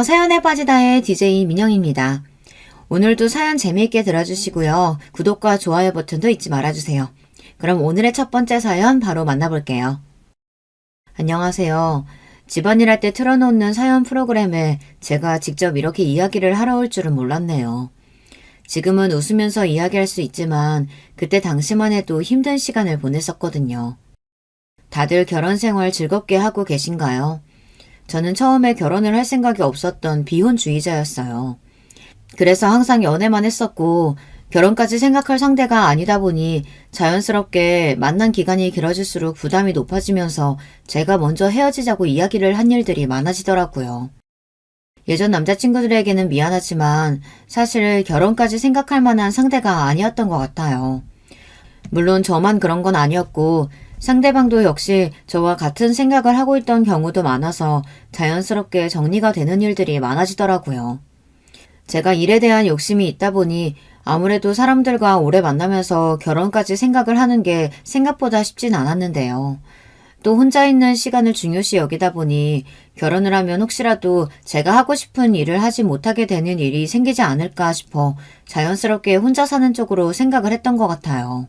안녕하세요. 사연에 빠지다의 DJ 민영입니다. 오늘도 사연 재미있게 들어주시고요. 구독과 좋아요 버튼도 잊지 말아주세요. 그럼 오늘의 첫 번째 사연 바로 만나볼게요. 안녕하세요. 집안일 할 때 틀어놓는 사연 프로그램에 제가 직접 이렇게 이야기를 하러 올 줄은 몰랐네요. 지금은 웃으면서 이야기할 수 있지만 그때 당시만 해도 힘든 시간을 보냈었거든요. 다들 결혼 생활 즐겁게 하고 계신가요? 저는 처음에 결혼을 할 생각이 없었던 비혼주의자였어요. 그래서 항상 연애만 했었고 결혼까지 생각할 상대가 아니다 보니 자연스럽게 만난 기간이 길어질수록 부담이 높아지면서 제가 먼저 헤어지자고 이야기를 한 일들이 많아지더라고요. 예전 남자친구들에게는 미안하지만 사실 결혼까지 생각할 만한 상대가 아니었던 것 같아요. 물론 저만 그런 건 아니었고 상대방도 역시 저와 같은 생각을 하고 있던 경우도 많아서 자연스럽게 정리가 되는 일들이 많아지더라고요. 제가 일에 대한 욕심이 있다 보니 아무래도 사람들과 오래 만나면서 결혼까지 생각을 하는 게 생각보다 쉽진 않았는데요. 또 혼자 있는 시간을 중요시 여기다 보니 결혼을 하면 혹시라도 제가 하고 싶은 일을 하지 못하게 되는 일이 생기지 않을까 싶어 자연스럽게 혼자 사는 쪽으로 생각을 했던 것 같아요.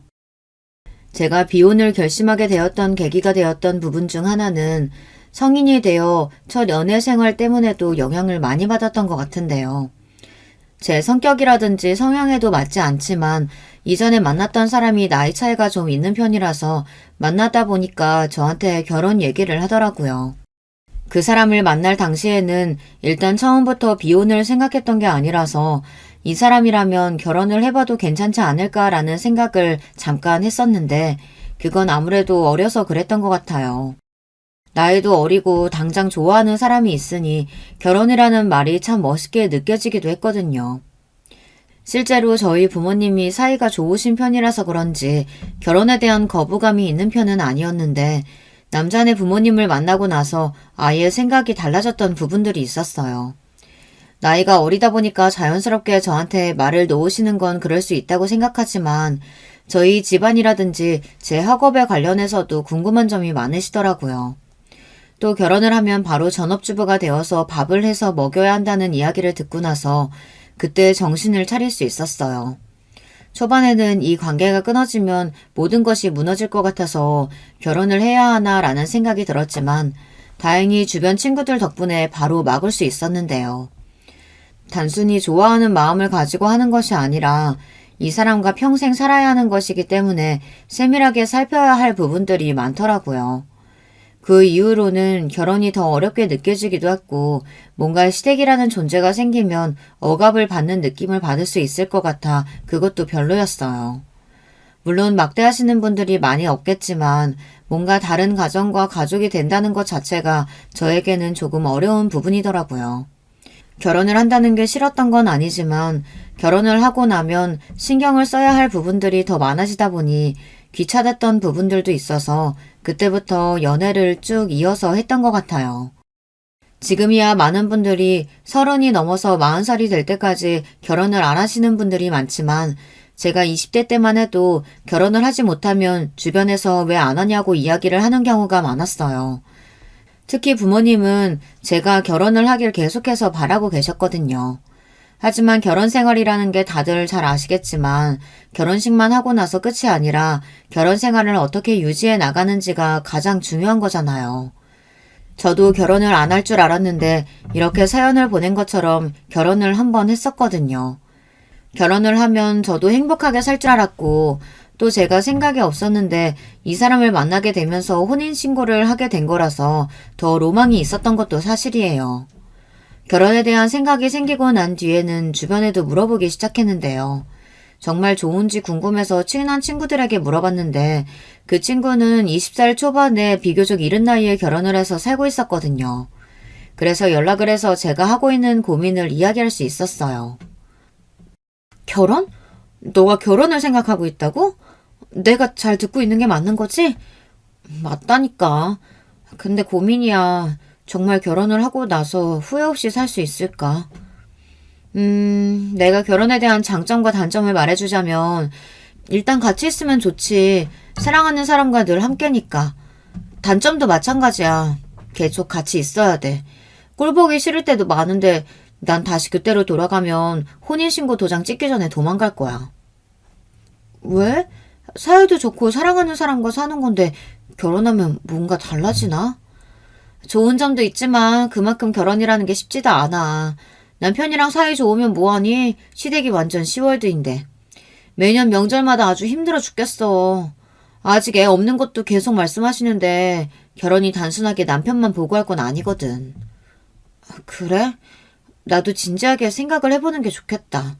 제가 비혼을 결심하게 되었던 계기가 되었던 부분 중 하나는 성인이 되어 첫 연애 생활 때문에도 영향을 많이 받았던 것 같은데요. 제 성격이라든지 성향에도 맞지 않지만 이전에 만났던 사람이 나이 차이가 좀 있는 편이라서 만나다 보니까 저한테 결혼 얘기를 하더라고요. 그 사람을 만날 당시에는 일단 처음부터 비혼을 생각했던 게 아니라서 이 사람이라면 결혼을 해봐도 괜찮지 않을까라는 생각을 잠깐 했었는데 그건 아무래도 어려서 그랬던 것 같아요. 나이도 어리고 당장 좋아하는 사람이 있으니 결혼이라는 말이 참 멋있게 느껴지기도 했거든요. 실제로 저희 부모님이 사이가 좋으신 편이라서 그런지 결혼에 대한 거부감이 있는 편은 아니었는데 남자네 부모님을 만나고 나서 아예 생각이 달라졌던 부분들이 있었어요. 나이가 어리다 보니까 자연스럽게 저한테 말을 놓으시는 건 그럴 수 있다고 생각하지만 저희 집안이라든지 제 학업에 관련해서도 궁금한 점이 많으시더라고요. 또 결혼을 하면 바로 전업주부가 되어서 밥을 해서 먹여야 한다는 이야기를 듣고 나서 그때 정신을 차릴 수 있었어요. 초반에는 이 관계가 끊어지면 모든 것이 무너질 것 같아서 결혼을 해야 하나라는 생각이 들었지만 다행히 주변 친구들 덕분에 바로 막을 수 있었는데요. 단순히 좋아하는 마음을 가지고 하는 것이 아니라 이 사람과 평생 살아야 하는 것이기 때문에 세밀하게 살펴야 할 부분들이 많더라고요. 그 이후로는 결혼이 더 어렵게 느껴지기도 했고 뭔가 시댁이라는 존재가 생기면 억압을 받는 느낌을 받을 수 있을 것 같아 그것도 별로였어요. 물론 막대하시는 분들이 많이 없겠지만 뭔가 다른 가정과 가족이 된다는 것 자체가 저에게는 조금 어려운 부분이더라고요. 결혼을 한다는 게 싫었던 건 아니지만 결혼을 하고 나면 신경을 써야 할 부분들이 더 많아지다 보니 귀찮았던 부분들도 있어서 그때부터 연애를 쭉 이어서 했던 것 같아요. 지금이야 많은 분들이 30이 넘어서 40살이 될 때까지 결혼을 안 하시는 분들이 많지만 제가 20대 때만 해도 결혼을 하지 못하면 주변에서 왜 안 하냐고 이야기를 하는 경우가 많았어요. 특히 부모님은 제가 결혼을 하길 계속해서 바라고 계셨거든요. 하지만 결혼 생활이라는 게 다들 잘 아시겠지만 결혼식만 하고 나서 끝이 아니라 결혼 생활을 어떻게 유지해 나가는지가 가장 중요한 거잖아요. 저도 결혼을 안 할 줄 알았는데 이렇게 사연을 보낸 것처럼 결혼을 한번 했었거든요. 결혼을 하면 저도 행복하게 살 줄 알았고 또 제가 생각이 없었는데 이 사람을 만나게 되면서 혼인신고를 하게 된 거라서 더 로망이 있었던 것도 사실이에요. 결혼에 대한 생각이 생기고 난 뒤에는 주변에도 물어보기 시작했는데요. 정말 좋은지 궁금해서 친한 친구들에게 물어봤는데 그 친구는 20살 초반에 비교적 이른 나이에 결혼을 해서 살고 있었거든요. 그래서 연락을 해서 제가 하고 있는 고민을 이야기할 수 있었어요. 결혼? 너가 결혼을 생각하고 있다고? 내가 잘 듣고 있는 게 맞는 거지? 맞다니까. 근데 고민이야. 정말 결혼을 하고 나서 후회 없이 살 수 있을까? 내가 결혼에 대한 장점과 단점을 말해주자면 일단 같이 있으면 좋지. 사랑하는 사람과 늘 함께니까. 단점도 마찬가지야. 계속 같이 있어야 돼. 꼴 보기 싫을 때도 많은데 난 다시 그때로 돌아가면 혼인신고 도장 찍기 전에 도망갈 거야. 왜? 사이도 좋고 사랑하는 사람과 사는 건데 결혼하면 뭔가 달라지나? 좋은 점도 있지만 그만큼 결혼이라는 게 쉽지도 않아. 남편이랑 사이 좋으면 뭐하니? 시댁이 완전 시월드인데. 매년 명절마다 아주 힘들어 죽겠어. 아직 애 없는 것도 계속 말씀하시는데 결혼이 단순하게 남편만 보고 할 건 아니거든. 그래? 나도 진지하게 생각을 해보는 게 좋겠다.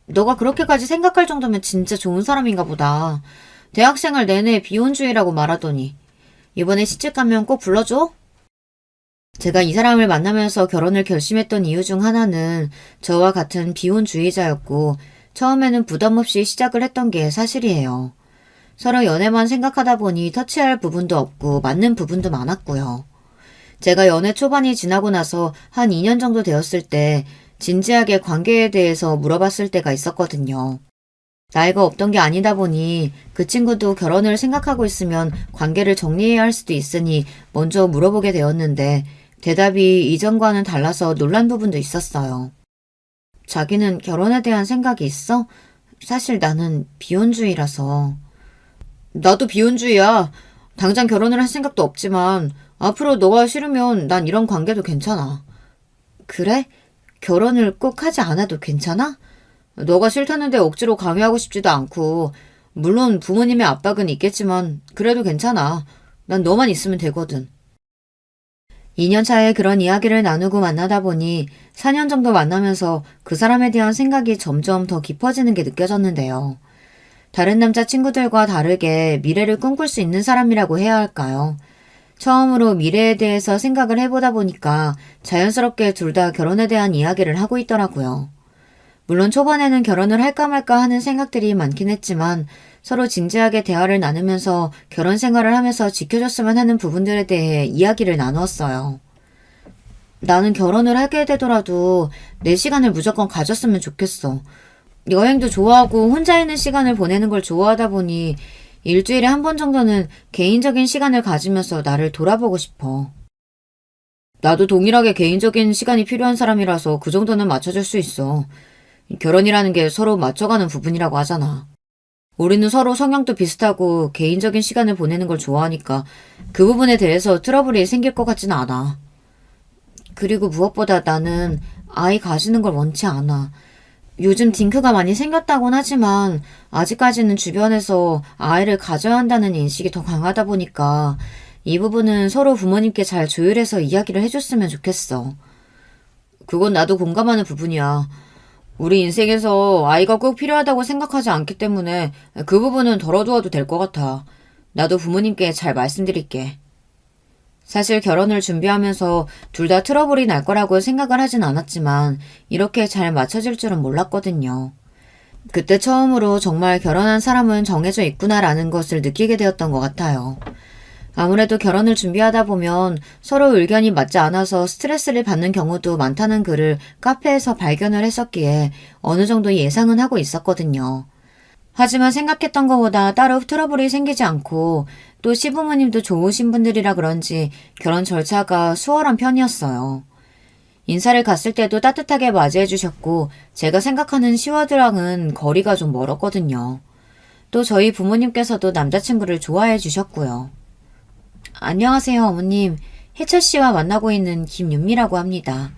너가 그렇게까지 생각할 정도면 진짜 좋은 사람인가 보다. 대학생활 내내 비혼주의라고 말하더니 이번에 시집가면 꼭 불러줘? 제가 이 사람을 만나면서 결혼을 결심했던 이유 중 하나는 저와 같은 비혼주의자였고 처음에는 부담 없이 시작을 했던 게 사실이에요. 서로 연애만 생각하다 보니 터치할 부분도 없고 맞는 부분도 많았고요. 제가 연애 초반이 지나고 나서 한 2년 정도 되었을 때 진지하게 관계에 대해서 물어봤을 때가 있었거든요. 나이가 없던 게 아니다 보니 그 친구도 결혼을 생각하고 있으면 관계를 정리해야 할 수도 있으니 먼저 물어보게 되었는데 대답이 이전과는 달라서 놀란 부분도 있었어요. 자기는 결혼에 대한 생각이 있어? 사실 나는 비혼주의라서. 나도 비혼주의야. 당장 결혼을 할 생각도 없지만 앞으로 너가 싫으면 난 이런 관계도 괜찮아. 그래? 결혼을 꼭 하지 않아도 괜찮아? 너가 싫다는데 억지로 강요하고 싶지도 않고 물론 부모님의 압박은 있겠지만 그래도 괜찮아. 난 너만 있으면 되거든. 2년 차에 그런 이야기를 나누고 만나다 보니 4년 정도 만나면서 그 사람에 대한 생각이 점점 더 깊어지는 게 느껴졌는데요. 다른 남자 친구들과 다르게 미래를 꿈꿀 수 있는 사람이라고 해야 할까요? 처음으로 미래에 대해서 생각을 해보다 보니까 자연스럽게 둘 다 결혼에 대한 이야기를 하고 있더라고요. 물론 초반에는 결혼을 할까 말까 하는 생각들이 많긴 했지만 서로 진지하게 대화를 나누면서 결혼 생활을 하면서 지켜줬으면 하는 부분들에 대해 이야기를 나누었어요. 나는 결혼을 하게 되더라도 내 시간을 무조건 가졌으면 좋겠어. 여행도 좋아하고 혼자 있는 시간을 보내는 걸 좋아하다 보니 일주일에 한 번 정도는 개인적인 시간을 가지면서 나를 돌아보고 싶어. 나도 동일하게 개인적인 시간이 필요한 사람이라서 그 정도는 맞춰줄 수 있어. 결혼이라는 게 서로 맞춰가는 부분이라고 하잖아. 우리는 서로 성향도 비슷하고 개인적인 시간을 보내는 걸 좋아하니까 그 부분에 대해서 트러블이 생길 것 같지는 않아. 그리고 무엇보다 나는 아이 가지는 걸 원치 않아. 요즘 딩크가 많이 생겼다곤 하지만 아직까지는 주변에서 아이를 가져야 한다는 인식이 더 강하다 보니까 이 부분은 서로 부모님께 잘 조율해서 이야기를 해줬으면 좋겠어. 그건 나도 공감하는 부분이야. 우리 인생에서 아이가 꼭 필요하다고 생각하지 않기 때문에 그 부분은 덜어두어도 될 것 같아. 나도 부모님께 잘 말씀드릴게. 사실 결혼을 준비하면서 둘 다 트러블이 날 거라고 생각을 하진 않았지만 이렇게 잘 맞춰질 줄은 몰랐거든요. 그때 처음으로 정말 결혼한 사람은 정해져 있구나라는 것을 느끼게 되었던 것 같아요. 아무래도 결혼을 준비하다 보면 서로 의견이 맞지 않아서 스트레스를 받는 경우도 많다는 글을 카페에서 발견을 했었기에 어느 정도 예상은 하고 있었거든요. 하지만 생각했던 것보다 따로 트러블이 생기지 않고 또 시부모님도 좋으신 분들이라 그런지 결혼 절차가 수월한 편이었어요. 인사를 갔을 때도 따뜻하게 맞이해 주셨고 제가 생각하는 시와드랑은 거리가 좀 멀었거든요. 또 저희 부모님께서도 남자친구를 좋아해 주셨고요. 안녕하세요, 어머님. 혜철 씨와 만나고 있는 김윤미라고 합니다.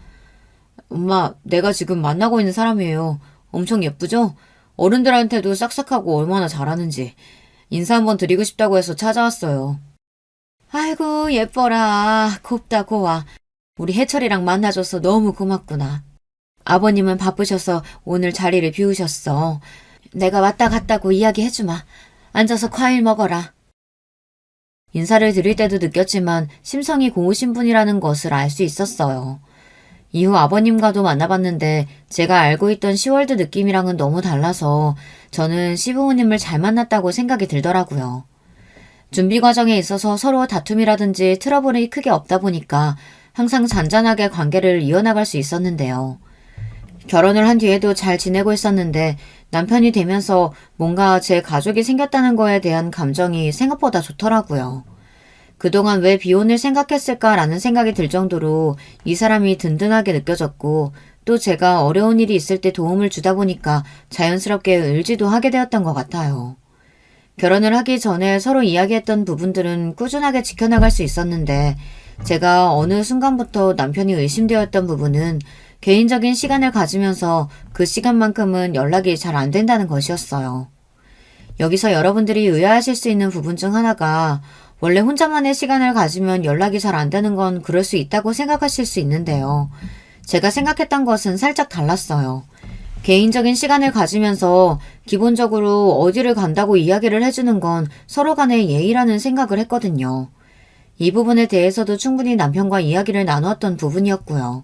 엄마, 내가 지금 만나고 있는 사람이에요. 엄청 예쁘죠? 어른들한테도 싹싹하고 얼마나 잘하는지. 인사 한번 드리고 싶다고 해서 찾아왔어요. 아이고, 예뻐라. 곱다, 고와. 우리 혜철이랑 만나줘서 너무 고맙구나. 아버님은 바쁘셔서 오늘 자리를 비우셨어. 내가 왔다 갔다고 이야기해주마. 앉아서 과일 먹어라. 인사를 드릴 때도 느꼈지만 심성이 고우신 분이라는 것을 알 수 있었어요. 이후 아버님과도 만나봤는데 제가 알고 있던 시월드 느낌이랑은 너무 달라서 저는 시부모님을 잘 만났다고 생각이 들더라고요. 준비 과정에 있어서 서로 다툼이라든지 트러블이 크게 없다 보니까 항상 잔잔하게 관계를 이어나갈 수 있었는데요. 결혼을 한 뒤에도 잘 지내고 있었는데 남편이 되면서 뭔가 제 가족이 생겼다는 거에 대한 감정이 생각보다 좋더라고요. 그동안 왜 비혼을 생각했을까라는 생각이 들 정도로 이 사람이 든든하게 느껴졌고 또 제가 어려운 일이 있을 때 도움을 주다 보니까 자연스럽게 을지도 하게 되었던 것 같아요. 결혼을 하기 전에 서로 이야기했던 부분들은 꾸준하게 지켜나갈 수 있었는데 제가 어느 순간부터 남편이 의심되었던 부분은 개인적인 시간을 가지면서 그 시간만큼은 연락이 잘 안 된다는 것이었어요. 여기서 여러분들이 의아하실 수 있는 부분 중 하나가 원래 혼자만의 시간을 가지면 연락이 잘 안 되는 건 그럴 수 있다고 생각하실 수 있는데요. 제가 생각했던 것은 살짝 달랐어요. 개인적인 시간을 가지면서 기본적으로 어디를 간다고 이야기를 해주는 건 서로 간의 예의라는 생각을 했거든요. 이 부분에 대해서도 충분히 남편과 이야기를 나누었던 부분이었고요.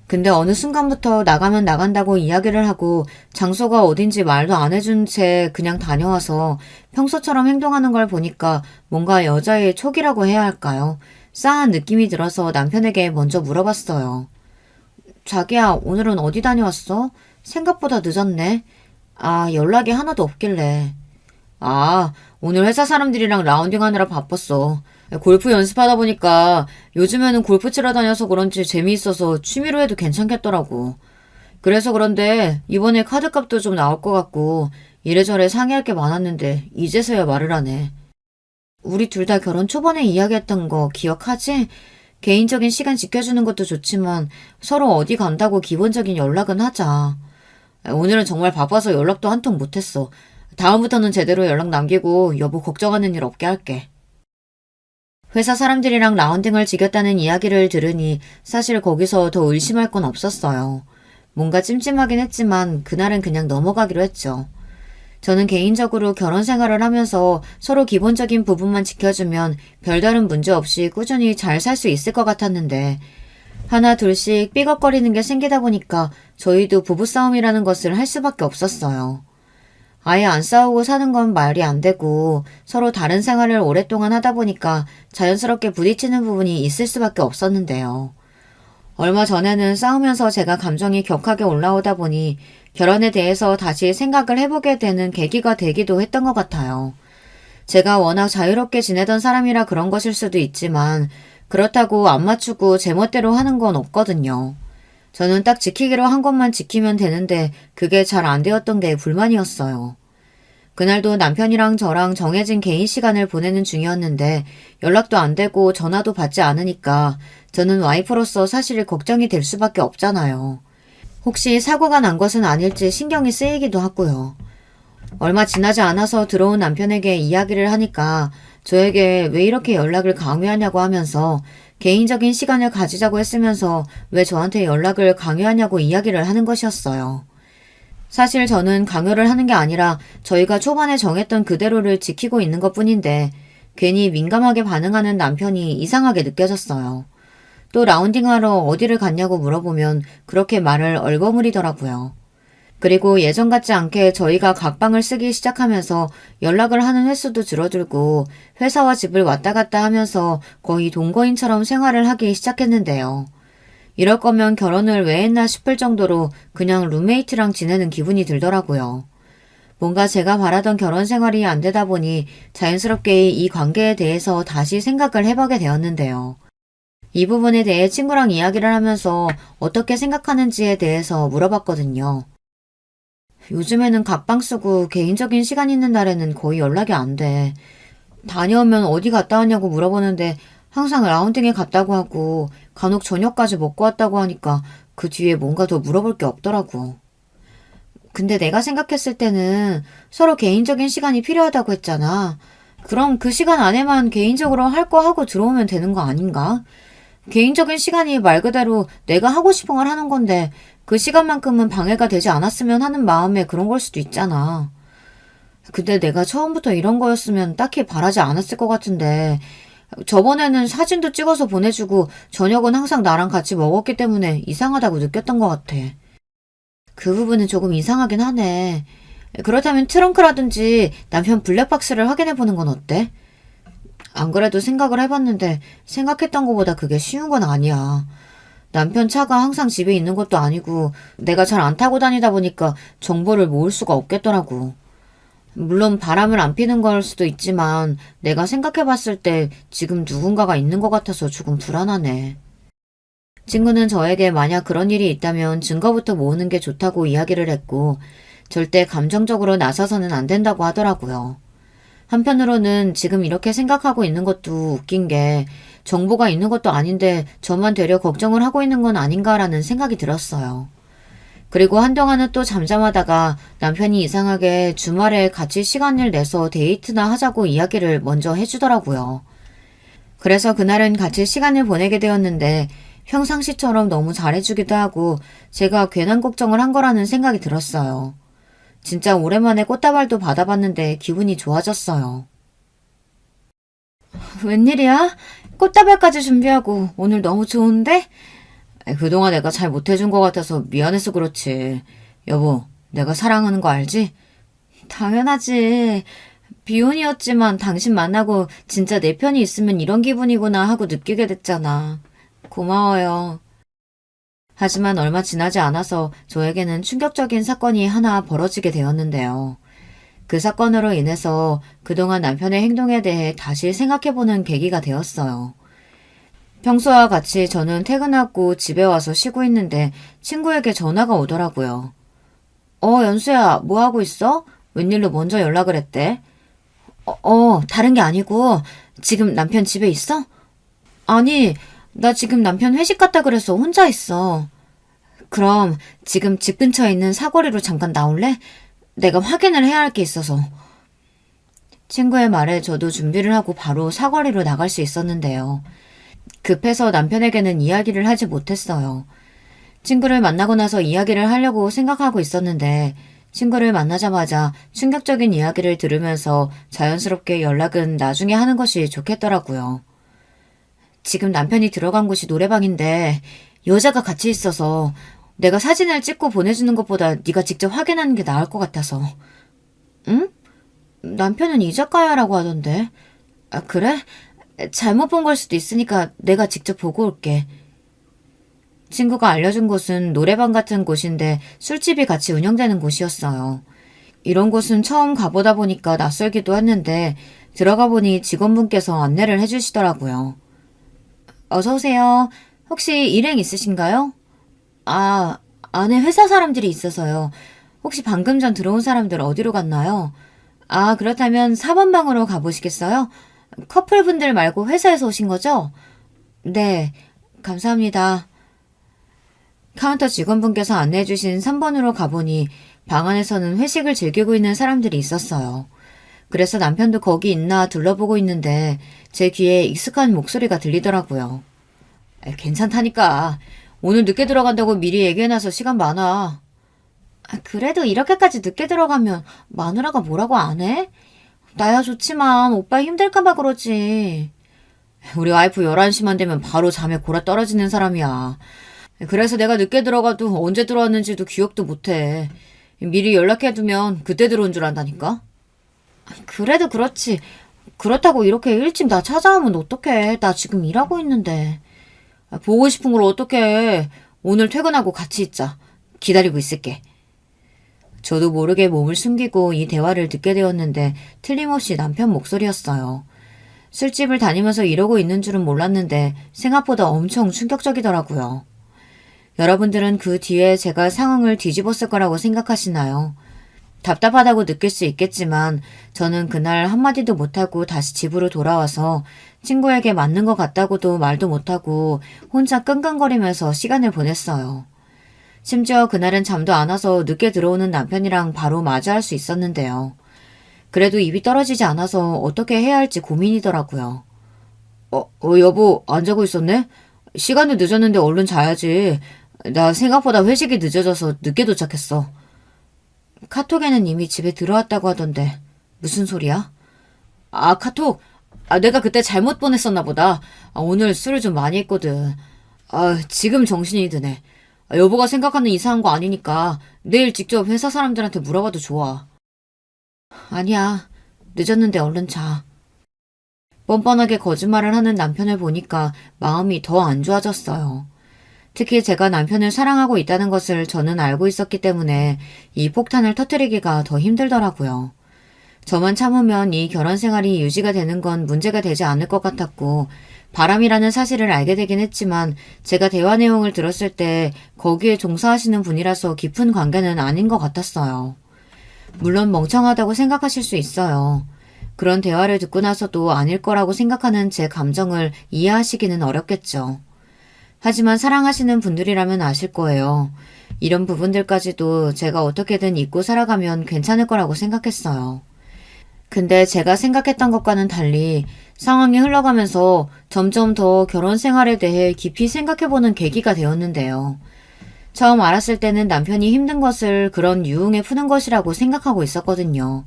근데 어느 순간부터 나가면 나간다고 이야기를 하고 장소가 어딘지 말도 안 해준 채 그냥 다녀와서 평소처럼 행동하는 걸 보니까 뭔가 여자의 촉이라고 해야 할까요? 싸한 느낌이 들어서 남편에게 먼저 물어봤어요. 자기야, 오늘은 어디 다녀왔어? 생각보다 늦었네. 아, 연락이 하나도 없길래. 아, 오늘 회사 사람들이랑 라운딩 하느라 바빴어. 골프 연습하다 보니까 요즘에는 골프 치러 다녀서 그런지 재미있어서 취미로 해도 괜찮겠더라고. 그래서 그런데 이번에 카드값도 좀 나올 것 같고 이래저래 상의할 게 많았는데 이제서야 말을 하네. 우리 둘 다 결혼 초반에 이야기했던 거 기억하지? 개인적인 시간 지켜주는 것도 좋지만 서로 어디 간다고 기본적인 연락은 하자. 오늘은 정말 바빠서 연락도 한 통 못했어. 다음부터는 제대로 연락 남기고 여보 걱정하는 일 없게 할게. 회사 사람들이랑 라운딩을 지겼다는 이야기를 들으니 사실 거기서 더 의심할 건 없었어요. 뭔가 찜찜하긴 했지만 그날은 그냥 넘어가기로 했죠. 저는 개인적으로 결혼 생활을 하면서 서로 기본적인 부분만 지켜주면 별다른 문제 없이 꾸준히 잘 살 수 있을 것 같았는데 하나 둘씩 삐걱거리는 게 생기다 보니까 저희도 부부싸움이라는 것을 할 수밖에 없었어요. 아예 안 싸우고 사는 건 말이 안 되고 서로 다른 생활을 오랫동안 하다 보니까 자연스럽게 부딪히는 부분이 있을 수밖에 없었는데요. 얼마 전에는 싸우면서 제가 감정이 격하게 올라오다 보니 결혼에 대해서 다시 생각을 해보게 되는 계기가 되기도 했던 것 같아요. 제가 워낙 자유롭게 지내던 사람이라 그런 것일 수도 있지만 그렇다고 안 맞추고 제멋대로 하는 건 없거든요. 저는 딱 지키기로 한 것만 지키면 되는데 그게 잘 안 되었던 게 불만이었어요. 그날도 남편이랑 저랑 정해진 개인 시간을 보내는 중이었는데 연락도 안 되고 전화도 받지 않으니까 저는 와이프로서 사실 걱정이 될 수밖에 없잖아요. 혹시 사고가 난 것은 아닐지 신경이 쓰이기도 하고요. 얼마 지나지 않아서 들어온 남편에게 이야기를 하니까 저에게 왜 이렇게 연락을 강요하냐고 하면서 개인적인 시간을 가지자고 했으면서 왜 저한테 연락을 강요하냐고 이야기를 하는 것이었어요. 사실 저는 강요를 하는 게 아니라 저희가 초반에 정했던 그대로를 지키고 있는 것 뿐인데 괜히 민감하게 반응하는 남편이 이상하게 느껴졌어요. 또 라운딩하러 어디를 갔냐고 물어보면 그렇게 말을 얼버무리더라고요. 그리고 예전 같지 않게 저희가 각방을 쓰기 시작하면서 연락을 하는 횟수도 줄어들고 회사와 집을 왔다 갔다 하면서 거의 동거인처럼 생활을 하기 시작했는데요. 이럴 거면 결혼을 왜 했나 싶을 정도로 그냥 룸메이트랑 지내는 기분이 들더라고요. 뭔가 제가 바라던 결혼 생활이 안 되다 보니 자연스럽게 이 관계에 대해서 다시 생각을 해보게 되었는데요. 이 부분에 대해 친구랑 이야기를 하면서 어떻게 생각하는지에 대해서 물어봤거든요. 요즘에는 각방 쓰고 개인적인 시간 있는 날에는 거의 연락이 안 돼. 다녀오면 어디 갔다 왔냐고 물어보는데 항상 라운딩에 갔다고 하고 간혹 저녁까지 먹고 왔다고 하니까 그 뒤에 뭔가 더 물어볼 게 없더라고. 근데 내가 생각했을 때는 서로 개인적인 시간이 필요하다고 했잖아. 그럼 그 시간 안에만 개인적으로 할 거 하고 들어오면 되는 거 아닌가? 개인적인 시간이 말 그대로 내가 하고 싶은 걸 하는 건데 그 시간만큼은 방해가 되지 않았으면 하는 마음에 그런 걸 수도 있잖아. 근데 내가 처음부터 이런 거였으면 딱히 바라지 않았을 것 같은데 저번에는 사진도 찍어서 보내주고 저녁은 항상 나랑 같이 먹었기 때문에 이상하다고 느꼈던 것 같아. 그 부분은 조금 이상하긴 하네. 그렇다면 트렁크라든지 남편 블랙박스를 확인해보는 건 어때? 안 그래도 생각을 해봤는데 생각했던 것보다 그게 쉬운 건 아니야. 남편 차가 항상 집에 있는 것도 아니고 내가 잘 안 타고 다니다 보니까 정보를 모을 수가 없겠더라고. 물론 바람을 안 피는 걸 수도 있지만 내가 생각해봤을 때 지금 누군가가 있는 것 같아서 조금 불안하네. 친구는 저에게 만약 그런 일이 있다면 증거부터 모으는 게 좋다고 이야기를 했고 절대 감정적으로 나서서는 안 된다고 하더라고요. 한편으로는 지금 이렇게 생각하고 있는 것도 웃긴 게 정보가 있는 것도 아닌데 저만 되려 걱정을 하고 있는 건 아닌가라는 생각이 들었어요. 그리고 한동안은 또 잠잠하다가 남편이 이상하게 주말에 같이 시간을 내서 데이트나 하자고 이야기를 먼저 해주더라고요. 그래서 그날은 같이 시간을 보내게 되었는데 평상시처럼 너무 잘해주기도 하고 제가 괜한 걱정을 한 거라는 생각이 들었어요. 진짜 오랜만에 꽃다발도 받아봤는데 기분이 좋아졌어요. 웬일이야? 꽃다발까지 준비하고 오늘 너무 좋은데? 그동안 내가 잘 못해준 것 같아서 미안해서 그렇지. 여보, 내가 사랑하는 거 알지? 당연하지. 비혼이었지만 당신 만나고 진짜 내 편이 있으면 이런 기분이구나 하고 느끼게 됐잖아. 고마워요. 하지만 얼마 지나지 않아서 저에게는 충격적인 사건이 하나 벌어지게 되었는데요. 그 사건으로 인해서 그동안 남편의 행동에 대해 다시 생각해보는 계기가 되었어요. 평소와 같이 저는 퇴근하고 집에 와서 쉬고 있는데 친구에게 전화가 오더라고요. 연수야, 뭐 하고 있어? 웬일로 먼저 연락을 했대? 다른 게 아니고 지금 남편 집에 있어? 아니, 나 지금 남편 회식 갔다 그래서 혼자 있어. 그럼 지금 집 근처에 있는 사거리로 잠깐 나올래? 내가 확인을 해야 할 게 있어서. 친구의 말에 저도 준비를 하고 바로 사거리로 나갈 수 있었는데요. 급해서 남편에게는 이야기를 하지 못했어요. 친구를 만나고 나서 이야기를 하려고 생각하고 있었는데 친구를 만나자마자 충격적인 이야기를 들으면서 자연스럽게 연락은 나중에 하는 것이 좋겠더라고요. 지금 남편이 들어간 곳이 노래방인데 여자가 같이 있어서 내가 사진을 찍고 보내주는 것보다 네가 직접 확인하는 게 나을 것 같아서. 응? 남편은 이자카야라고 하던데. 아, 그래? 잘못 본 걸 수도 있으니까 내가 직접 보고 올게. 친구가 알려준 곳은 노래방 같은 곳인데 술집이 같이 운영되는 곳이었어요. 이런 곳은 처음 가보다 보니까 낯설기도 했는데 들어가 보니 직원분께서 안내를 해주시더라고요. 어서 오세요. 혹시 일행 있으신가요? 아, 안에 회사 사람들이 있어서요. 혹시 방금 전 들어온 사람들 어디로 갔나요? 아, 그렇다면 4번 방으로 가보시겠어요? 커플분들 말고 회사에서 오신 거죠? 네, 감사합니다. 카운터 직원분께서 안내해주신 3번으로 가보니 방 안에서는 회식을 즐기고 있는 사람들이 있었어요. 그래서 남편도 거기 있나 둘러보고 있는데 제 귀에 익숙한 목소리가 들리더라고요. 괜찮다니까. 오늘 늦게 들어간다고 미리 얘기해놔서 시간 많아. 그래도 이렇게까지 늦게 들어가면 마누라가 뭐라고 안 해? 나야 좋지만 오빠 힘들까봐 그러지. 우리 와이프 11시만 되면 바로 잠에 골아 떨어지는 사람이야. 그래서 내가 늦게 들어가도 언제 들어왔는지도 기억도 못해. 미리 연락해두면 그때 들어온 줄 안다니까? 그래도 그렇지. 그렇다고 이렇게 일찍 나 찾아오면 어떡해. 나 지금 일하고 있는데. 보고 싶은 걸 어떡해. 오늘 퇴근하고 같이 있자. 기다리고 있을게. 저도 모르게 몸을 숨기고 이 대화를 듣게 되었는데 틀림없이 남편 목소리였어요. 술집을 다니면서 이러고 있는 줄은 몰랐는데 생각보다 엄청 충격적이더라고요. 여러분들은 그 뒤에 제가 상황을 뒤집었을 거라고 생각하시나요? 답답하다고 느낄 수 있겠지만 저는 그날 한마디도 못하고 다시 집으로 돌아와서 친구에게 맞는 것 같다고도 말도 못하고 혼자 끙끙거리면서 시간을 보냈어요. 심지어 그날은 잠도 안 와서 늦게 들어오는 남편이랑 바로 마주할 수 있었는데요. 그래도 입이 떨어지지 않아서 어떻게 해야 할지 고민이더라고요. 여보, 안 자고 있었네? 시간도 늦었는데 얼른 자야지. 나 생각보다 회식이 늦어져서 늦게 도착했어. 카톡에는 이미 집에 들어왔다고 하던데 무슨 소리야? 아, 카톡. 내가 그때 잘못 보냈었나 보다. 오늘 술을 좀 많이 했거든. 지금 정신이 드네. 여보가 생각하는 이상한 거 아니니까 내일 직접 회사 사람들한테 물어봐도 좋아. 아니야. 늦었는데 얼른 자. 뻔뻔하게 거짓말을 하는 남편을 보니까 마음이 더 안 좋아졌어요. 특히 제가 남편을 사랑하고 있다는 것을 저는 알고 있었기 때문에 이 폭탄을 터뜨리기가 더 힘들더라고요. 저만 참으면 이 결혼 생활이 유지가 되는 건 문제가 되지 않을 것 같았고 바람이라는 사실을 알게 되긴 했지만 제가 대화 내용을 들었을 때 거기에 종사하시는 분이라서 깊은 관계는 아닌 것 같았어요. 물론 멍청하다고 생각하실 수 있어요. 그런 대화를 듣고 나서도 아닐 거라고 생각하는 제 감정을 이해하시기는 어렵겠죠. 하지만 사랑하시는 분들이라면 아실 거예요. 이런 부분들까지도 제가 어떻게든 잊고 살아가면 괜찮을 거라고 생각했어요. 근데 제가 생각했던 것과는 달리 상황이 흘러가면서 점점 더 결혼 생활에 대해 깊이 생각해보는 계기가 되었는데요. 처음 알았을 때는 남편이 힘든 것을 그런 유흥에 푸는 것이라고 생각하고 있었거든요.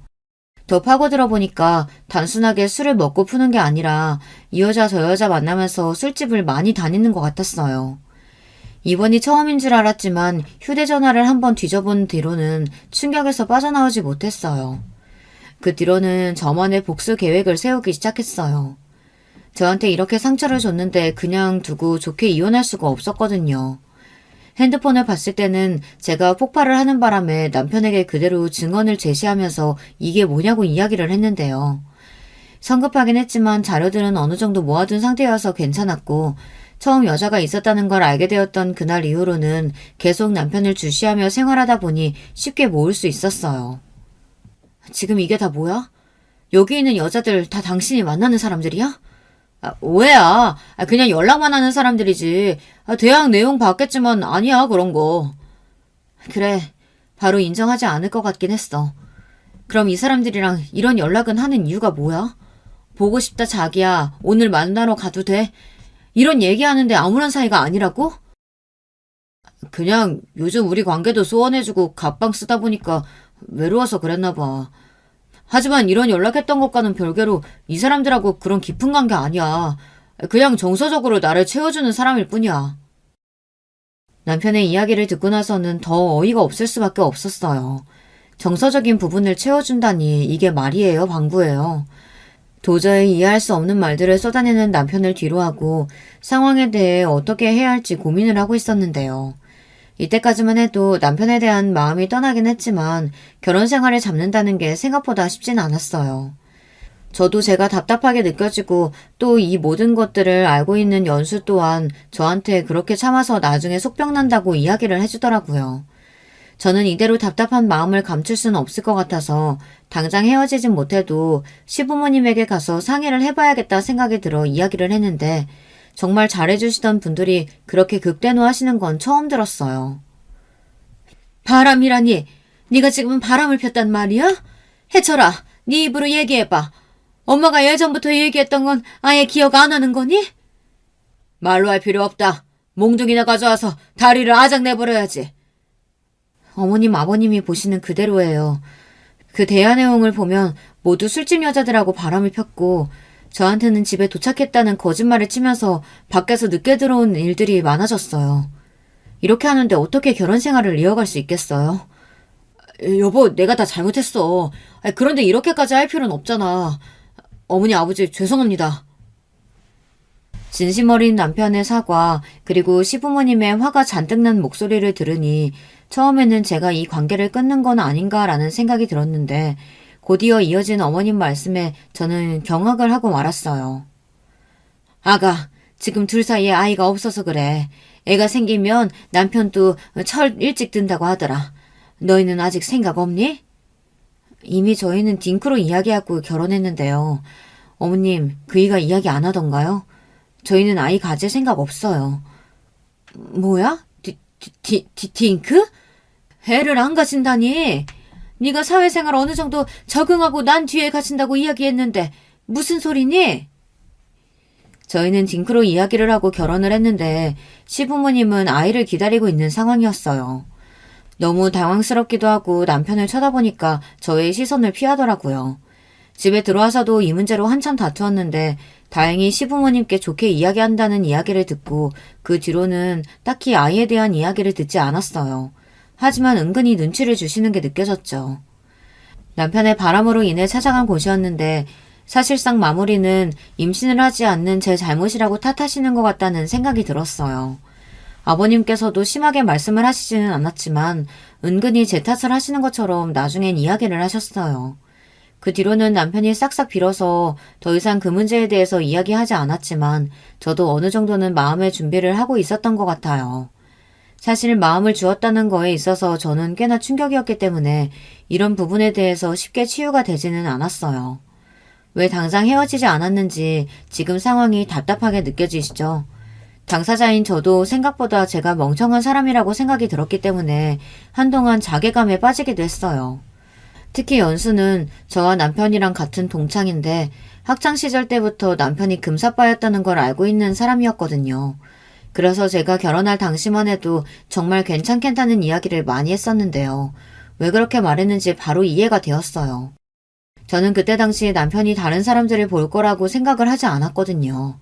더 파고들어 보니까 단순하게 술을 먹고 푸는 게 아니라 이 여자 저 여자 만나면서 술집을 많이 다니는 것 같았어요. 이번이 처음인 줄 알았지만 휴대전화를 한번 뒤져본 뒤로는 충격에서 빠져나오지 못했어요. 그 뒤로는 저만의 복수 계획을 세우기 시작했어요. 저한테 이렇게 상처를 줬는데 그냥 두고 좋게 이혼할 수가 없었거든요. 핸드폰을 봤을 때는 제가 폭발을 하는 바람에 남편에게 그대로 증언을 제시하면서 이게 뭐냐고 이야기를 했는데요. 성급하긴 했지만 자료들은 어느 정도 모아둔 상태여서 괜찮았고 처음 여자가 있었다는 걸 알게 되었던 그날 이후로는 계속 남편을 주시하며 생활하다 보니 쉽게 모을 수 있었어요. 지금 이게 다 뭐야? 여기 있는 여자들 다 당신이 만나는 사람들이야? 오해야. 그냥 연락만 하는 사람들이지. 대학 내용 봤겠지만 아니야 그런 거. 그래. 바로 인정하지 않을 것 같긴 했어. 그럼 이 사람들이랑 이런 연락은 하는 이유가 뭐야? 보고 싶다 자기야. 오늘 만나러 가도 돼? 이런 얘기하는데 아무런 사이가 아니라고? 그냥 요즘 우리 관계도 소원해주고 갑방 쓰다 보니까 외로워서 그랬나 봐. 하지만 이런 연락했던 것과는 별개로 이 사람들하고 그런 깊은 관계 아니야. 그냥 정서적으로 나를 채워주는 사람일 뿐이야. 남편의 이야기를 듣고 나서는 더 어이가 없을 수밖에 없었어요. 정서적인 부분을 채워준다니 이게 말이에요, 방구예요. 도저히 이해할 수 없는 말들을 쏟아내는 남편을 뒤로하고 상황에 대해 어떻게 해야 할지 고민을 하고 있었는데요. 이때까지만 해도 남편에 대한 마음이 떠나긴 했지만 결혼 생활을 잡는다는 게 생각보다 쉽진 않았어요. 저도 제가 답답하게 느껴지고 또 이 모든 것들을 알고 있는 연수 또한 저한테 그렇게 참아서 나중에 속병 난다고 이야기를 해주더라고요. 저는 이대로 답답한 마음을 감출 수는 없을 것 같아서 당장 헤어지진 못해도 시부모님에게 가서 상의를 해봐야겠다 생각이 들어 이야기를 했는데 정말 잘해주시던 분들이 그렇게 극대노하시는 건 처음 들었어요. 바람이라니? 네가 지금 바람을 폈단 말이야? 해철아, 네 입으로 얘기해봐. 엄마가 예전부터 얘기했던 건 아예 기억 안 하는 거니? 말로 할 필요 없다. 몽둥이나 가져와서 다리를 아작 내버려야지. 어머님, 아버님이 보시는 그대로예요. 그 대화 내용을 보면 모두 술집 여자들하고 바람을 폈고 저한테는 집에 도착했다는 거짓말을 치면서 밖에서 늦게 들어온 일들이 많아졌어요. 이렇게 하는데 어떻게 결혼 생활을 이어갈 수 있겠어요? 여보, 내가 다 잘못했어. 그런데 이렇게까지 할 필요는 없잖아. 어머니, 아버지 죄송합니다. 진심 어린 남편의 사과 그리고 시부모님의 화가 잔뜩 난 목소리를 들으니 처음에는 제가 이 관계를 끊는 건 아닌가라는 생각이 들었는데 곧이어 이어진 어머님 말씀에 저는 경악을 하고 말았어요. 아가, 지금 둘 사이에 아이가 없어서 그래. 애가 생기면 남편도 철 일찍 든다고 하더라. 너희는 아직 생각 없니? 이미 저희는 딩크로 이야기하고 결혼했는데요. 어머님, 그이가 이야기 안 하던가요? 저희는 아이 가질 생각 없어요. 뭐야? 딩크? 애를 안 가진다니? 네가 사회생활 어느 정도 적응하고 난 뒤에 가진다고 이야기했는데 무슨 소리니? 저희는 딩크로 이야기를 하고 결혼을 했는데 시부모님은 아이를 기다리고 있는 상황이었어요. 너무 당황스럽기도 하고 남편을 쳐다보니까 저의 시선을 피하더라고요. 집에 들어와서도 이 문제로 한참 다투었는데 다행히 시부모님께 좋게 이야기한다는 이야기를 듣고 그 뒤로는 딱히 아이에 대한 이야기를 듣지 않았어요. 하지만 은근히 눈치를 주시는 게 느껴졌죠. 남편의 바람으로 인해 찾아간 곳이었는데 사실상 마무리는 임신을 하지 않는 제 잘못이라고 탓하시는 것 같다는 생각이 들었어요. 아버님께서도 심하게 말씀을 하시지는 않았지만 은근히 제 탓을 하시는 것처럼 나중엔 이야기를 하셨어요. 그 뒤로는 남편이 싹싹 빌어서 더 이상 그 문제에 대해서 이야기하지 않았지만 저도 어느 정도는 마음의 준비를 하고 있었던 것 같아요. 사실 마음을 주었다는 거에 있어서 저는 꽤나 충격이었기 때문에 이런 부분에 대해서 쉽게 치유가 되지는 않았어요. 왜 당장 헤어지지 않았는지 지금 상황이 답답하게 느껴지시죠? 당사자인 저도 생각보다 제가 멍청한 사람이라고 생각이 들었기 때문에 한동안 자괴감에 빠지기도 했어요. 특히 연수는 저와 남편이랑 같은 동창인데 학창시절 때부터 남편이 금사빠였다는 걸 알고 있는 사람이었거든요. 그래서 제가 결혼할 당시만 해도 정말 괜찮겠다는 이야기를 많이 했었는데요. 왜 그렇게 말했는지 바로 이해가 되었어요. 저는 그때 당시 남편이 다른 사람들을 볼 거라고 생각을 하지 않았거든요.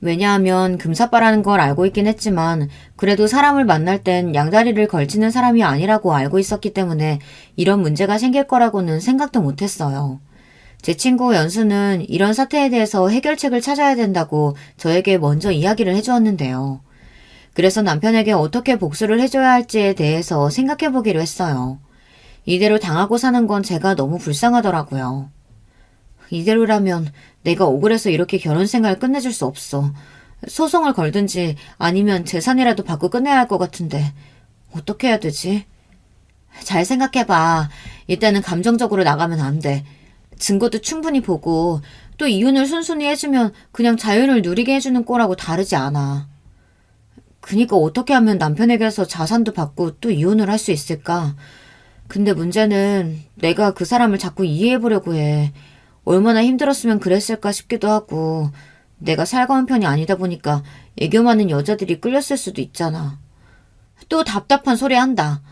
왜냐하면 금사빠라는 걸 알고 있긴 했지만 그래도 사람을 만날 땐 양다리를 걸치는 사람이 아니라고 알고 있었기 때문에 이런 문제가 생길 거라고는 생각도 못했어요. 제 친구 연수는 이런 사태에 대해서 해결책을 찾아야 된다고 저에게 먼저 이야기를 해주었는데요. 그래서 남편에게 어떻게 복수를 해줘야 할지에 대해서 생각해보기로 했어요. 이대로 당하고 사는 건 제가 너무 불쌍하더라고요. 이대로라면 내가 억울해서 이렇게 결혼 생활 끝내줄 수 없어. 소송을 걸든지 아니면 재산이라도 받고 끝내야 할 것 같은데 어떻게 해야 되지? 잘 생각해봐. 이때는 감정적으로 나가면 안 돼. 증거도 충분히 보고 또 이혼을 순순히 해주면 그냥 자유를 누리게 해주는 꼴하고 다르지 않아. 그니까 어떻게 하면 남편에게서 자산도 받고 또 이혼을 할 수 있을까? 근데 문제는 내가 그 사람을 자꾸 이해해보려고 해. 얼마나 힘들었으면 그랬을까 싶기도 하고 내가 살가운 편이 아니다 보니까 애교 많은 여자들이 끌렸을 수도 있잖아. 또 답답한 소리 한다.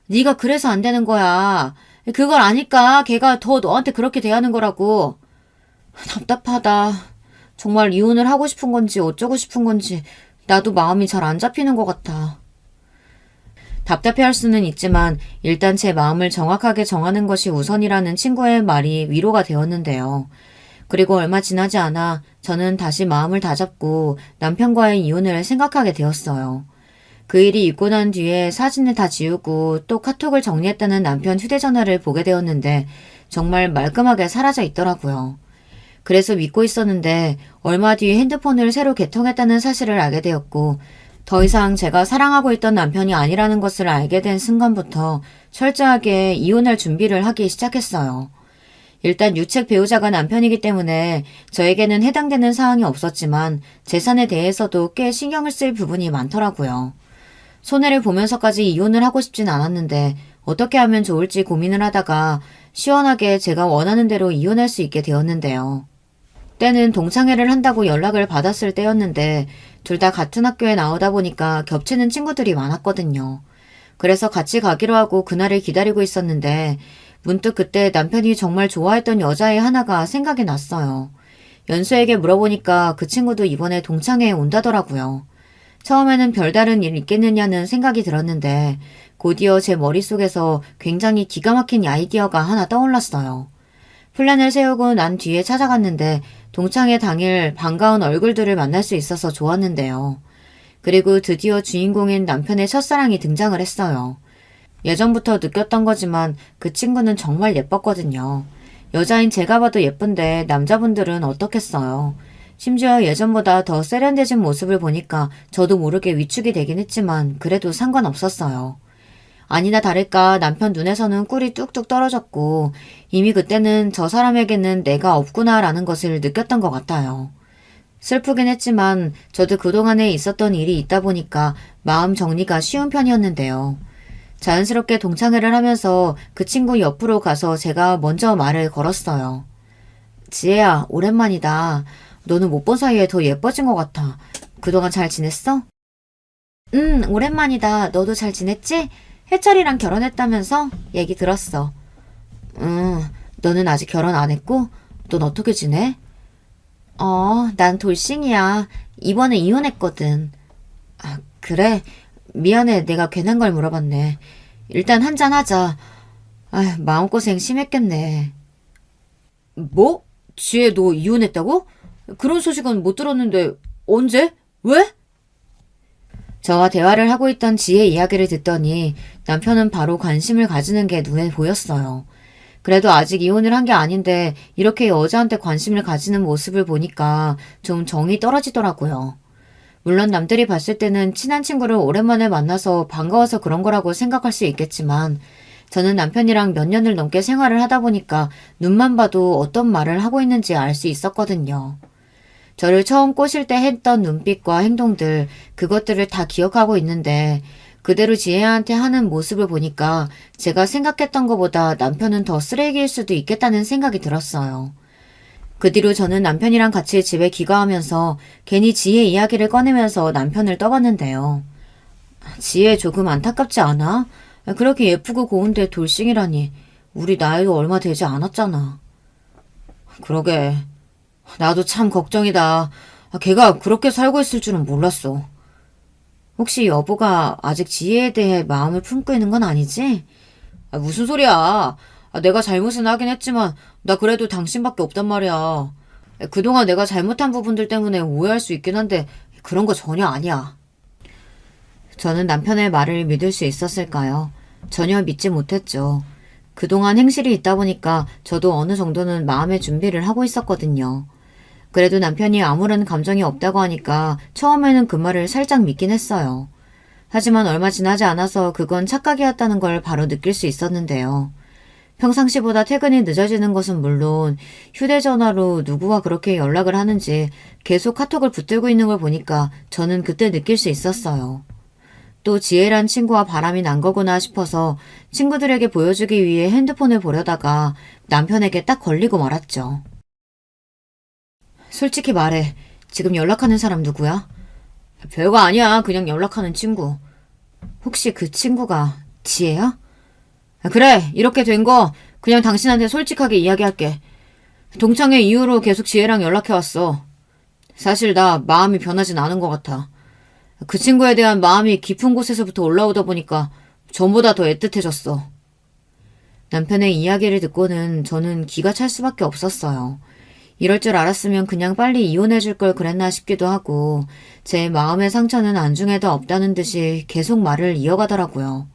네가 그래서 안 되는 거야. 그걸 아니까 걔가 더 너한테 그렇게 대하는 거라고. 답답하다. 정말 이혼을 하고 싶은 건지 어쩌고 싶은 건지 나도 마음이 잘 안 잡히는 것 같아. 답답해할 수는 있지만 일단 제 마음을 정확하게 정하는 것이 우선이라는 친구의 말이 위로가 되었는데요. 그리고 얼마 지나지 않아 저는 다시 마음을 다잡고 남편과의 이혼을 생각하게 되었어요. 그 일이 있고 난 뒤에 사진을 다 지우고 또 카톡을 정리했다는 남편 휴대전화를 보게 되었는데 정말 말끔하게 사라져 있더라고요. 그래서 믿고 있었는데 얼마 뒤에 핸드폰을 새로 개통했다는 사실을 알게 되었고 더 이상 제가 사랑하고 있던 남편이 아니라는 것을 알게 된 순간부터 철저하게 이혼할 준비를 하기 시작했어요. 일단 유책 배우자가 남편이기 때문에 저에게는 해당되는 사항이 없었지만 재산에 대해서도 꽤 신경을 쓸 부분이 많더라고요. 손해를 보면서까지 이혼을 하고 싶진 않았는데 어떻게 하면 좋을지 고민을 하다가 시원하게 제가 원하는 대로 이혼할 수 있게 되었는데요. 때는 동창회를 한다고 연락을 받았을 때였는데 둘 다 같은 학교에 나오다 보니까 겹치는 친구들이 많았거든요. 그래서 같이 가기로 하고 그날을 기다리고 있었는데 문득 그때 남편이 정말 좋아했던 여자애 하나가 생각이 났어요. 연수에게 물어보니까 그 친구도 이번에 동창회에 온다더라고요. 처음에는 별다른 일 있겠느냐는 생각이 들었는데 곧이어 제 머릿속에서 굉장히 기가 막힌 아이디어가 하나 떠올랐어요. 플랜을 세우고 난 뒤에 찾아갔는데 동창회 당일 반가운 얼굴들을 만날 수 있어서 좋았는데요. 그리고 드디어 주인공인 남편의 첫사랑이 등장을 했어요. 예전부터 느꼈던 거지만 그 친구는 정말 예뻤거든요. 여자인 제가 봐도 예쁜데 남자분들은 어떻겠어요. 심지어 예전보다 더 세련되진 모습을 보니까 저도 모르게 위축이 되긴 했지만 그래도 상관없었어요. 아니나 다를까 남편 눈에서는 꿀이 뚝뚝 떨어졌고 이미 그때는 저 사람에게는 내가 없구나라는 것을 느꼈던 것 같아요. 슬프긴 했지만 저도 그동안에 있었던 일이 있다 보니까 마음 정리가 쉬운 편이었는데요. 자연스럽게 동창회를 하면서 그 친구 옆으로 가서 제가 먼저 말을 걸었어요. 지혜야, 오랜만이다. 너는 못 본 사이에 더 예뻐진 것 같아. 그동안 잘 지냈어? 오랜만이다. 너도 잘 지냈지? 해철이랑 결혼했다면서? 얘기 들었어. 너는 아직 결혼 안 했고? 넌 어떻게 지내? 난 돌싱이야. 이번에 이혼했거든. 아, 그래? 미안해. 내가 괜한 걸 물어봤네. 일단 한잔 하자. 아, 마음고생 심했겠네. 뭐? 지혜 너 이혼했다고? 그런 소식은 못 들었는데 언제? 왜? 저와 대화를 하고 있던 지혜 이야기를 듣더니 남편은 바로 관심을 가지는 게 눈에 보였어요. 그래도 아직 이혼을 한 게 아닌데 이렇게 여자한테 관심을 가지는 모습을 보니까 좀 정이 떨어지더라고요. 물론 남들이 봤을 때는 친한 친구를 오랜만에 만나서 반가워서 그런 거라고 생각할 수 있겠지만 저는 남편이랑 몇 년을 넘게 생활을 하다 보니까 눈만 봐도 어떤 말을 하고 있는지 알 수 있었거든요. 저를 처음 꼬실 때 했던 눈빛과 행동들, 그것들을 다 기억하고 있는데 그대로 지혜한테 하는 모습을 보니까 제가 생각했던 것보다 남편은 더 쓰레기일 수도 있겠다는 생각이 들었어요. 그 뒤로 저는 남편이랑 같이 집에 귀가하면서 괜히 지혜 이야기를 꺼내면서 남편을 떠봤는데요. 지혜 조금 안타깝지 않아? 그렇게 예쁘고 고운데 돌싱이라니. 우리 나이도 얼마 되지 않았잖아. 그러게. 나도 참 걱정이다. 걔가 그렇게 살고 있을 줄은 몰랐어. 혹시 여보가 아직 지혜에 대해 마음을 품고 있는 건 아니지? 무슨 소리야. 내가 잘못은 하긴 했지만 나 그래도 당신밖에 없단 말이야. 그동안 내가 잘못한 부분들 때문에 오해할 수 있긴 한데 그런 거 전혀 아니야. 저는 남편의 말을 믿을 수 있었을까요? 전혀 믿지 못했죠. 그동안 행실이 있다 보니까 저도 어느 정도는 마음의 준비를 하고 있었거든요. 그래도 남편이 아무런 감정이 없다고 하니까 처음에는 그 말을 살짝 믿긴 했어요. 하지만 얼마 지나지 않아서 그건 착각이었다는 걸 바로 느낄 수 있었는데요. 평상시보다 퇴근이 늦어지는 것은 물론 휴대전화로 누구와 그렇게 연락을 하는지 계속 카톡을 붙들고 있는 걸 보니까 저는 그때 느낄 수 있었어요. 또 지혜란 친구와 바람이 난 거구나 싶어서 친구들에게 보여주기 위해 핸드폰을 보려다가 남편에게 딱 걸리고 말았죠. 솔직히 말해. 지금 연락하는 사람 누구야? 별거 아니야. 그냥 연락하는 친구. 혹시 그 친구가 지혜야? 그래. 이렇게 된 거 그냥 당신한테 솔직하게 이야기할게. 동창회 이후로 계속 지혜랑 연락해왔어. 사실 나 마음이 변하진 않은 것 같아. 그 친구에 대한 마음이 깊은 곳에서부터 올라오다 보니까 전보다 더 애틋해졌어. 남편의 이야기를 듣고는 저는 기가 찰 수밖에 없었어요. 이럴 줄 알았으면 그냥 빨리 이혼해줄 걸 그랬나 싶기도 하고 제 마음의 상처는 안중에도 없다는 듯이 계속 말을 이어가더라고요.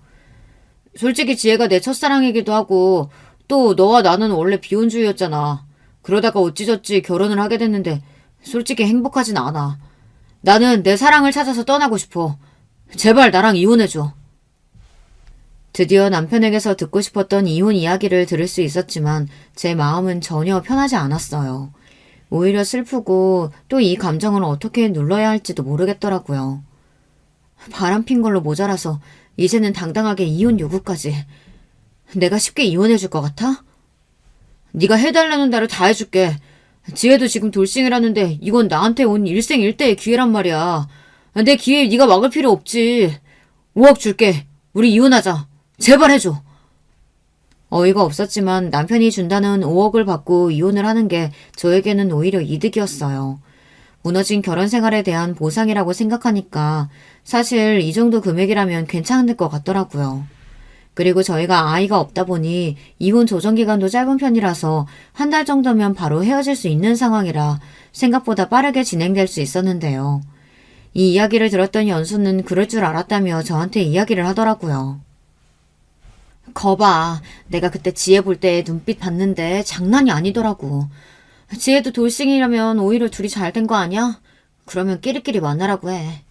솔직히 지혜가 내 첫사랑이기도 하고 또 너와 나는 원래 비혼주의였잖아. 그러다가 어찌저찌 결혼을 하게 됐는데 솔직히 행복하진 않아. 나는 내 사랑을 찾아서 떠나고 싶어. 제발 나랑 이혼해줘. 드디어 남편에게서 듣고 싶었던 이혼 이야기를 들을 수 있었지만 제 마음은 전혀 편하지 않았어요. 오히려 슬프고 또 이 감정을 어떻게 눌러야 할지도 모르겠더라고요. 바람핀 걸로 모자라서 이제는 당당하게 이혼 요구까지. 내가 쉽게 이혼해줄 것 같아? 네가 해달라는 대로 다 해줄게. 지혜도 지금 돌싱이라는데 이건 나한테 온 일생일대의 기회란 말이야. 내 기회 네가 막을 필요 없지. 5억 줄게. 우리 이혼하자. 제발 해줘. 어이가 없었지만 남편이 준다는 5억을 받고 이혼을 하는 게 저에게는 오히려 이득이었어요. 무너진 결혼 생활에 대한 보상이라고 생각하니까 사실 이 정도 금액이라면 괜찮을 것 같더라고요. 그리고 저희가 아이가 없다 보니 이혼 조정 기간도 짧은 편이라서 한 달 정도면 바로 헤어질 수 있는 상황이라 생각보다 빠르게 진행될 수 있었는데요. 이 이야기를 들었던 연수는 그럴 줄 알았다며 저한테 이야기를 하더라고요. 거봐, 내가 그때 지혜 볼 때 눈빛 봤는데 장난이 아니더라고. 지혜도 돌싱이라면 오히려 둘이 잘 된 거 아니야? 그러면 끼리끼리 만나라고 해.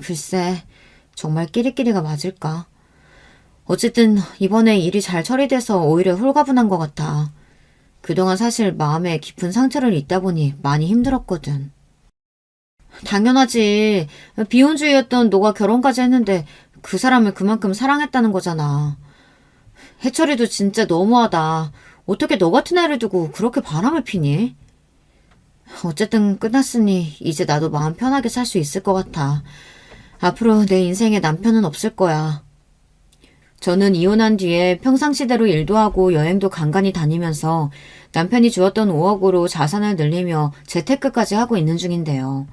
글쎄, 정말 끼리끼리가 맞을까? 어쨌든 이번에 일이 잘 처리돼서 오히려 홀가분한 것 같아. 그동안 사실 마음에 깊은 상처를 입다 보니 많이 힘들었거든. 당연하지. 비혼주의였던 너가 결혼까지 했는데 그 사람을 그만큼 사랑했다는 거잖아. 해철이도 진짜 너무하다. 어떻게 너 같은 애를 두고 그렇게 바람을 피니? 어쨌든 끝났으니 이제 나도 마음 편하게 살 수 있을 것 같아. 앞으로 내 인생에 남편은 없을 거야. 저는 이혼한 뒤에 평상시대로 일도 하고 여행도 간간히 다니면서 남편이 주었던 5억으로 자산을 늘리며 재테크까지 하고 있는 중인데요.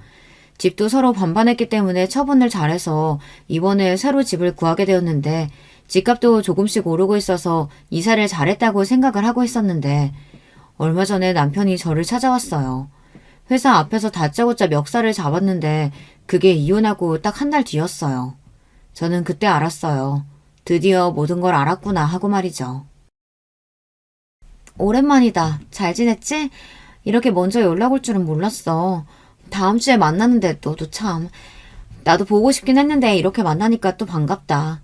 집도 서로 반반했기 때문에 처분을 잘해서 이번에 새로 집을 구하게 되었는데 집값도 조금씩 오르고 있어서 이사를 잘했다고 생각을 하고 있었는데 얼마 전에 남편이 저를 찾아왔어요. 회사 앞에서 다짜고짜 멱살을 잡았는데 그게 이혼하고 딱 한 달 뒤였어요. 저는 그때 알았어요. 드디어 모든 걸 알았구나 하고 말이죠. 오랜만이다. 잘 지냈지? 이렇게 먼저 연락 올 줄은 몰랐어. 다음 주에 만나는데 너도 참. 나도 보고 싶긴 했는데 이렇게 만나니까 또 반갑다.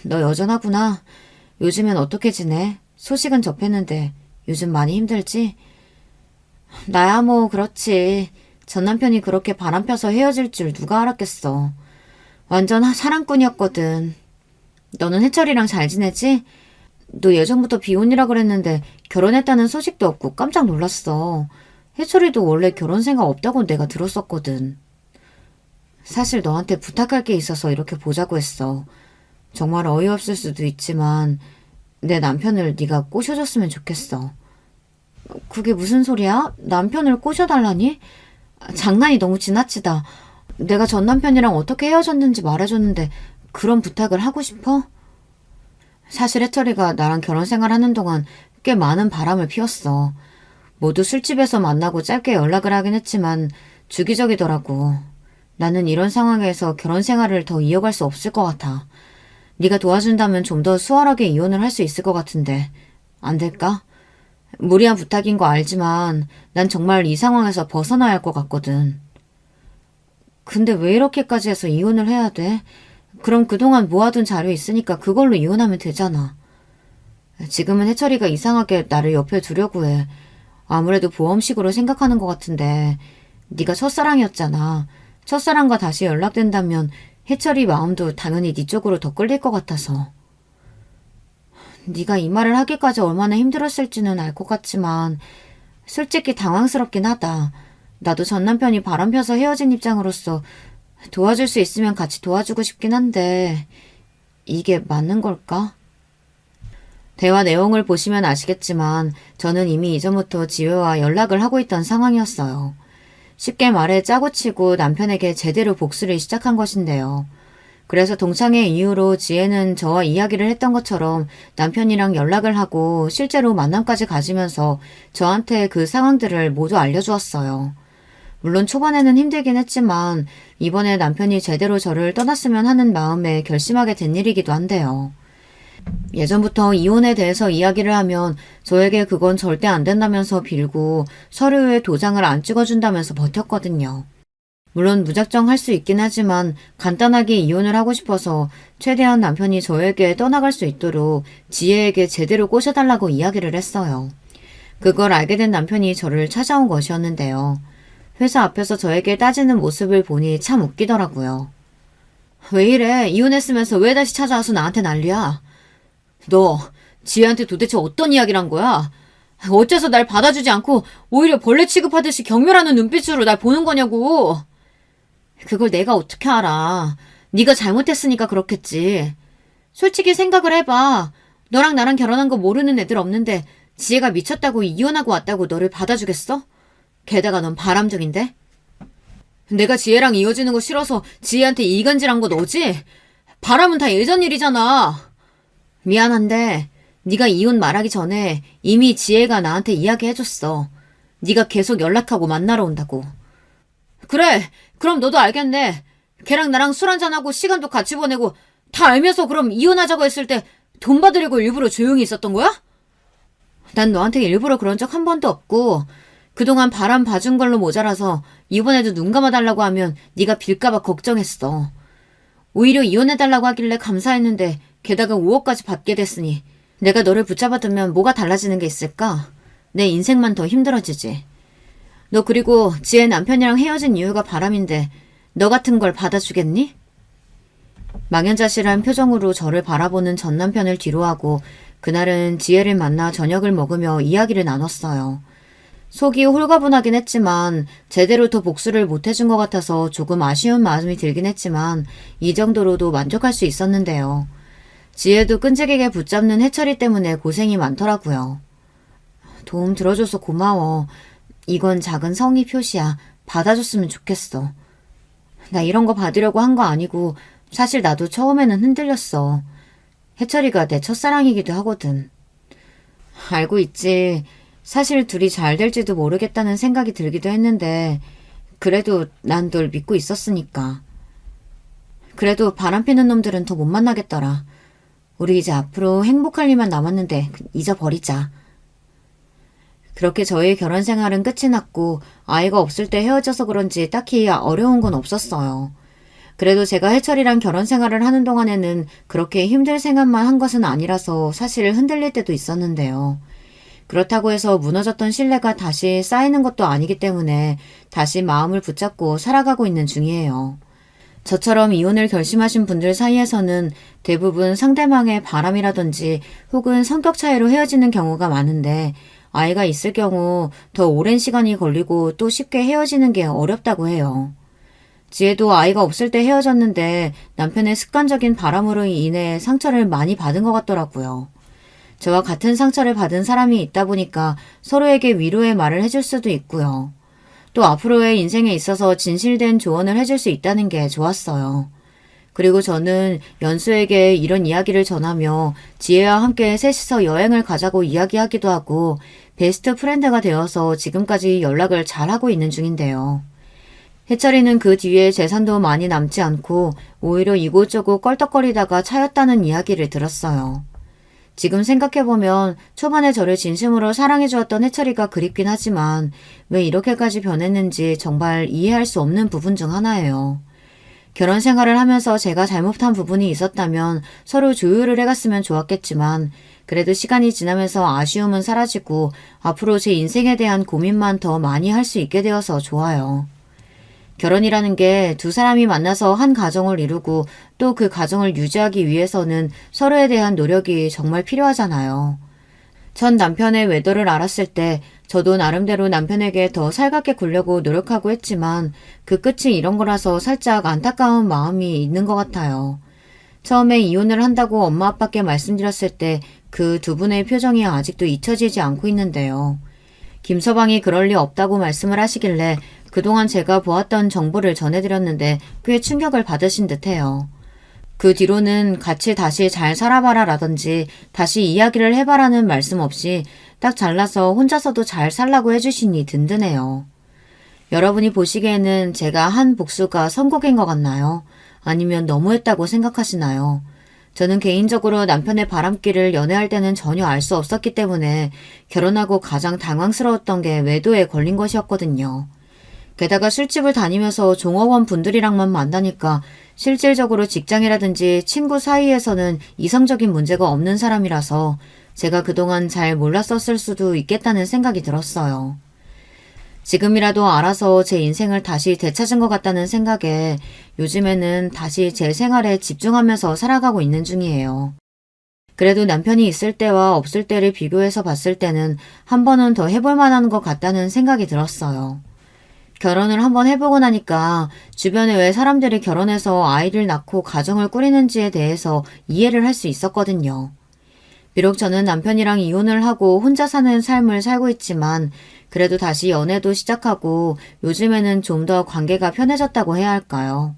너 여전하구나. 요즘엔 어떻게 지내? 소식은 접했는데 요즘 많이 힘들지? 나야 뭐 그렇지. 전 남편이 그렇게 바람 펴서 헤어질 줄 누가 알았겠어. 완전 사랑꾼이었거든. 너는 해철이랑 잘 지내지? 너 예전부터 비혼이라 그랬는데 결혼했다는 소식도 없고 깜짝 놀랐어. 해철이도 원래 결혼 생각 없다고 내가 들었었거든. 사실 너한테 부탁할 게 있어서 이렇게 보자고 했어. 정말 어이없을 수도 있지만 내 남편을 네가 꼬셔줬으면 좋겠어. 그게 무슨 소리야? 남편을 꼬셔달라니? 장난이 너무 지나치다. 내가 전 남편이랑 어떻게 헤어졌는지 말해줬는데 그런 부탁을 하고 싶어? 사실 해철이가 나랑 결혼 생활하는 동안 꽤 많은 바람을 피웠어. 모두 술집에서 만나고 짧게 연락을 하긴 했지만 주기적이더라고. 나는 이런 상황에서 결혼 생활을 더 이어갈 수 없을 것 같아. 네가 도와준다면 좀 더 수월하게 이혼을 할 수 있을 것 같은데 안 될까? 무리한 부탁인 거 알지만 난 정말 이 상황에서 벗어나야 할 것 같거든. 근데 왜 이렇게까지 해서 이혼을 해야 돼? 그럼 그동안 모아둔 자료 있으니까 그걸로 이혼하면 되잖아. 지금은 해철이가 이상하게 나를 옆에 두려고 해. 아무래도 보험식으로 생각하는 것 같은데 네가 첫사랑이었잖아. 첫사랑과 다시 연락된다면 해철이 마음도 당연히 네 쪽으로 더 끌릴 것 같아서. 네가 이 말을 하기까지 얼마나 힘들었을지는 알 것 같지만 솔직히 당황스럽긴 하다. 나도 전 남편이 바람펴서 헤어진 입장으로서 도와줄 수 있으면 같이 도와주고 싶긴 한데 이게 맞는 걸까? 대화 내용을 보시면 아시겠지만 저는 이미 이전부터 지혜와 연락을 하고 있던 상황이었어요. 쉽게 말해 짜고 치고 남편에게 제대로 복수를 시작한 것인데요. 그래서 동창회 이후로 지혜는 저와 이야기를 했던 것처럼 남편이랑 연락을 하고 실제로 만남까지 가지면서 저한테 그 상황들을 모두 알려주었어요. 물론 초반에는 힘들긴 했지만 이번에 남편이 제대로 저를 떠났으면 하는 마음에 결심하게 된 일이기도 한데요. 예전부터 이혼에 대해서 이야기를 하면 저에게 그건 절대 안 된다면서 빌고 서류에 도장을 안 찍어준다면서 버텼거든요. 물론 무작정 할 수 있긴 하지만 간단하게 이혼을 하고 싶어서 최대한 남편이 저에게 떠나갈 수 있도록 지혜에게 제대로 꼬셔달라고 이야기를 했어요. 그걸 알게 된 남편이 저를 찾아온 것이었는데요. 회사 앞에서 저에게 따지는 모습을 보니 참 웃기더라고요. 왜 이래? 이혼했으면서 왜 다시 찾아와서 나한테 난리야? 너 지혜한테 도대체 어떤 이야기를 한 거야? 어째서 날 받아주지 않고 오히려 벌레 취급하듯이 경멸하는 눈빛으로 날 보는 거냐고. 그걸 내가 어떻게 알아. 네가 잘못했으니까 그렇겠지. 솔직히 생각을 해봐. 너랑 나랑 결혼한 거 모르는 애들 없는데 지혜가 미쳤다고 이혼하고 왔다고 너를 받아주겠어? 게다가 넌 바람둥인데? 내가 지혜랑 이어지는 거 싫어서 지혜한테 이간질한 거 너지? 바람은 다 예전 일이잖아. 미안한데 네가 이혼 말하기 전에 이미 지혜가 나한테 이야기해줬어. 네가 계속 연락하고 만나러 온다고. 그래, 그럼 너도 알겠네. 걔랑 나랑 술 한잔하고 시간도 같이 보내고 다 알면서 그럼 이혼하자고 했을 때 돈 받으려고 일부러 조용히 있었던 거야? 난 너한테 일부러 그런 적 한 번도 없고 그동안 바람 봐준 걸로 모자라서 이번에도 눈 감아달라고 하면 네가 빌까봐 걱정했어. 오히려 이혼해달라고 하길래 감사했는데 게다가 5억까지 받게 됐으니 내가 너를 붙잡아두면 뭐가 달라지는 게 있을까? 내 인생만 더 힘들어지지. 너 그리고 지혜 남편이랑 헤어진 이유가 바람인데 너 같은 걸 받아주겠니? 망연자실한 표정으로 저를 바라보는 전 남편을 뒤로하고 그날은 지혜를 만나 저녁을 먹으며 이야기를 나눴어요. 속이 홀가분하긴 했지만 제대로 더 복수를 못해준 것 같아서 조금 아쉬운 마음이 들긴 했지만 이 정도로도 만족할 수 있었는데요. 지혜도 끈질기게 붙잡는 해철이 때문에 고생이 많더라고요. 도움 들어줘서 고마워. 이건 작은 성의 표시야. 받아줬으면 좋겠어. 나 이런 거 받으려고 한 거 아니고 사실 나도 처음에는 흔들렸어. 해철이가 내 첫사랑이기도 하거든. 알고 있지. 사실 둘이 잘 될지도 모르겠다는 생각이 들기도 했는데 그래도 난 널 믿고 있었으니까. 그래도 바람피는 놈들은 더 못 만나겠더라. 우리 이제 앞으로 행복할 일만 남았는데 잊어버리자. 그렇게 저희 결혼 생활은 끝이 났고 아이가 없을 때 헤어져서 그런지 딱히 어려운 건 없었어요. 그래도 제가 해철이랑 결혼 생활을 하는 동안에는 그렇게 힘들 생각만 한 것은 아니라서 사실 흔들릴 때도 있었는데요. 그렇다고 해서 무너졌던 신뢰가 다시 쌓이는 것도 아니기 때문에 다시 마음을 붙잡고 살아가고 있는 중이에요. 저처럼 이혼을 결심하신 분들 사이에서는 대부분 상대방의 바람이라든지 혹은 성격 차이로 헤어지는 경우가 많은데 아이가 있을 경우 더 오랜 시간이 걸리고 또 쉽게 헤어지는 게 어렵다고 해요. 지혜도 아이가 없을 때 헤어졌는데 남편의 습관적인 바람으로 인해 상처를 많이 받은 것 같더라고요. 저와 같은 상처를 받은 사람이 있다 보니까 서로에게 위로의 말을 해줄 수도 있고요. 또 앞으로의 인생에 있어서 진실된 조언을 해줄 수 있다는 게 좋았어요. 그리고 저는 연수에게 이런 이야기를 전하며 지혜와 함께 셋이서 여행을 가자고 이야기하기도 하고 베스트 프렌드가 되어서 지금까지 연락을 잘하고 있는 중인데요. 해철이는 그 뒤에 재산도 많이 남지 않고 오히려 이곳저곳 껄떡거리다가 차였다는 이야기를 들었어요. 지금 생각해보면 초반에 저를 진심으로 사랑해주었던 해철이가 그립긴 하지만 왜 이렇게까지 변했는지 정말 이해할 수 없는 부분 중 하나예요. 결혼 생활을 하면서 제가 잘못한 부분이 있었다면 서로 조율을 해갔으면 좋았겠지만 그래도 시간이 지나면서 아쉬움은 사라지고 앞으로 제 인생에 대한 고민만 더 많이 할 수 있게 되어서 좋아요. 결혼이라는 게 두 사람이 만나서 한 가정을 이루고 또 그 가정을 유지하기 위해서는 서로에 대한 노력이 정말 필요하잖아요. 전 남편의 외도를 알았을 때 저도 나름대로 남편에게 더 살갑게 굴려고 노력하고 했지만 그 끝이 이런 거라서 살짝 안타까운 마음이 있는 것 같아요. 처음에 이혼을 한다고 엄마 아빠께 말씀드렸을 때 그 두 분의 표정이 아직도 잊혀지지 않고 있는데요. 김서방이 그럴 리 없다고 말씀을 하시길래 그동안 제가 보았던 정보를 전해드렸는데 꽤 충격을 받으신 듯해요. 그 뒤로는 같이 다시 잘 살아봐라 라든지 다시 이야기를 해봐라는 말씀 없이 딱 잘라서 혼자서도 잘 살라고 해주시니 든든해요. 여러분이 보시기에는 제가 한 복수가 선곡인 것 같나요? 아니면 너무했다고 생각하시나요? 저는 개인적으로 남편의 바람길을 연애할 때는 전혀 알 수 없었기 때문에 결혼하고 가장 당황스러웠던 게 외도에 걸린 것이었거든요. 게다가 술집을 다니면서 종업원 분들이랑만 만나니까 실질적으로 직장이라든지 친구 사이에서는 이성적인 문제가 없는 사람이라서 제가 그동안 잘 몰랐었을 수도 있겠다는 생각이 들었어요. 지금이라도 알아서 제 인생을 다시 되찾은 것 같다는 생각에 요즘에는 다시 제 생활에 집중하면서 살아가고 있는 중이에요. 그래도 남편이 있을 때와 없을 때를 비교해서 봤을 때는 한 번은 더 해볼 만한 것 같다는 생각이 들었어요. 결혼을 한번 해보고 나니까 주변에 왜 사람들이 결혼해서 아이를 낳고 가정을 꾸리는지에 대해서 이해를 할 수 있었거든요. 비록 저는 남편이랑 이혼을 하고 혼자 사는 삶을 살고 있지만 그래도 다시 연애도 시작하고 요즘에는 좀 더 관계가 편해졌다고 해야 할까요?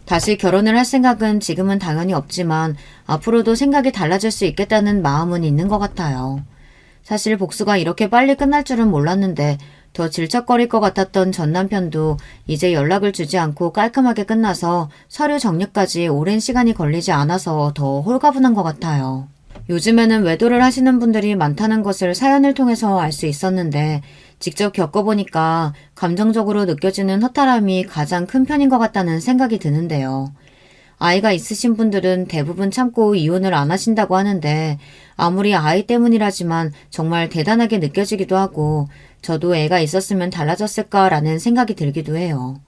다시 결혼을 할 생각은 지금은 당연히 없지만 앞으로도 생각이 달라질 수 있겠다는 마음은 있는 것 같아요. 사실 복수가 이렇게 빨리 끝날 줄은 몰랐는데 더 질척거릴 것 같았던 전 남편도 이제 연락을 주지 않고 깔끔하게 끝나서 서류 정리까지 오랜 시간이 걸리지 않아서 더 홀가분한 것 같아요. 요즘에는 외도를 하시는 분들이 많다는 것을 사연을 통해서 알 수 있었는데 직접 겪어보니까 감정적으로 느껴지는 허탈함이 가장 큰 편인 것 같다는 생각이 드는데요. 아이가 있으신 분들은 대부분 참고 이혼을 안 하신다고 하는데 아무리 아이 때문이라지만 정말 대단하게 느껴지기도 하고 저도 애가 있었으면 달라졌을까라는 생각이 들기도 해요.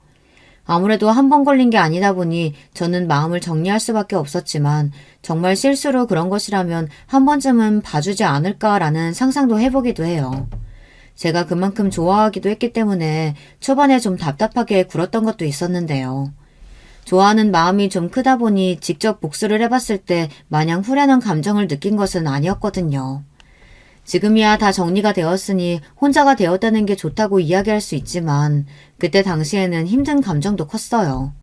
아무래도 한 번 걸린 게 아니다 보니 저는 마음을 정리할 수밖에 없었지만 정말 실수로 그런 것이라면 한 번쯤은 봐주지 않을까라는 상상도 해보기도 해요. 제가 그만큼 좋아하기도 했기 때문에 초반에 좀 답답하게 굴었던 것도 있었는데요. 좋아하는 마음이 좀 크다 보니 직접 복수를 해봤을 때 마냥 후련한 감정을 느낀 것은 아니었거든요. 지금이야 다 정리가 되었으니 혼자가 되었다는 게 좋다고 이야기할 수 있지만 그때 당시에는 힘든 감정도 컸어요.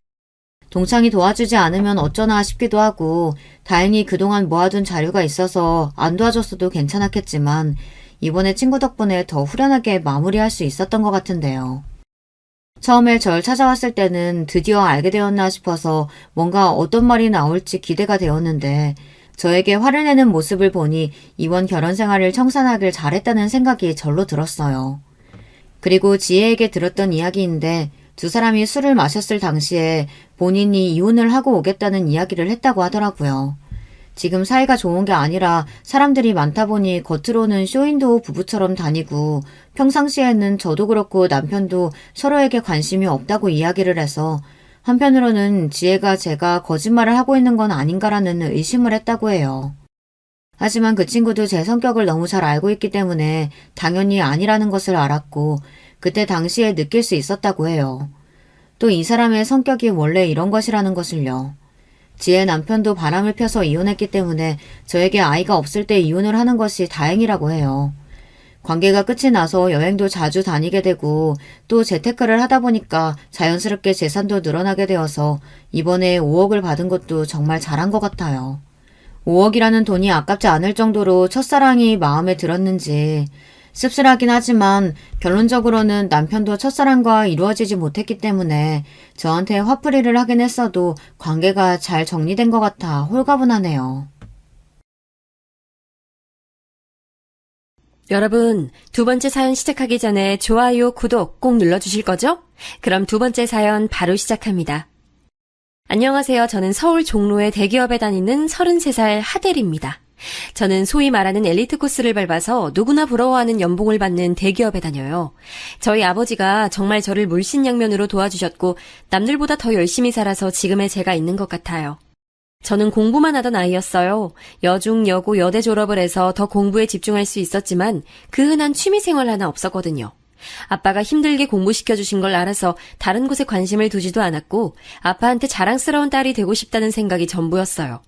동창이 도와주지 않으면 어쩌나 싶기도 하고 다행히 그동안 모아둔 자료가 있어서 안 도와줬어도 괜찮았겠지만 이번에 친구 덕분에 더 후련하게 마무리할 수 있었던 것 같은데요. 처음에 절 찾아왔을 때는 드디어 알게 되었나 싶어서 뭔가 어떤 말이 나올지 기대가 되었는데 저에게 화를 내는 모습을 보니 이번 결혼 생활을 청산하길 잘했다는 생각이 절로 들었어요. 그리고 지혜에게 들었던 이야기인데 두 사람이 술을 마셨을 당시에 본인이 이혼을 하고 오겠다는 이야기를 했다고 하더라고요. 지금 사이가 좋은 게 아니라 사람들이 많다 보니 겉으로는 쇼윈도우 부부처럼 다니고 평상시에는 저도 그렇고 남편도 서로에게 관심이 없다고 이야기를 해서 한편으로는 지혜가 제가 거짓말을 하고 있는 건 아닌가라는 의심을 했다고 해요. 하지만 그 친구도 제 성격을 너무 잘 알고 있기 때문에 당연히 아니라는 것을 알았고 그때 당시에 느낄 수 있었다고 해요. 또 이 사람의 성격이 원래 이런 것이라는 것을요. 지혜 남편도 바람을 펴서 이혼했기 때문에 저에게 아이가 없을 때 이혼을 하는 것이 다행이라고 해요. 관계가 끝이 나서 여행도 자주 다니게 되고 또 재테크를 하다 보니까 자연스럽게 재산도 늘어나게 되어서 이번에 5억을 받은 것도 정말 잘한 것 같아요. 5억이라는 돈이 아깝지 않을 정도로 첫사랑이 마음에 들었는지 씁쓸하긴 하지만 결론적으로는 남편도 첫사랑과 이루어지지 못했기 때문에 저한테 화풀이를 하긴 했어도 관계가 잘 정리된 것 같아 홀가분하네요. 여러분, 두 번째 사연 시작하기 전에 좋아요, 구독 꼭 눌러주실 거죠? 그럼 두 번째 사연 바로 시작합니다. 안녕하세요. 저는 서울 종로의 대기업에 다니는 33살 하델입니다. 저는 소위 말하는 엘리트 코스를 밟아서 누구나 부러워하는 연봉을 받는 대기업에 다녀요. 저희 아버지가 정말 저를 물신양면으로 도와주셨고 남들보다 더 열심히 살아서 지금의 제가 있는 것 같아요. 저는 공부만 하던 아이였어요. 여중, 여고, 여대 졸업을 해서 더 공부에 집중할 수 있었지만 그 흔한 취미생활 하나 없었거든요. 아빠가 힘들게 공부시켜주신 걸 알아서 다른 곳에 관심을 두지도 않았고 아빠한테 자랑스러운 딸이 되고 싶다는 생각이 전부였어요.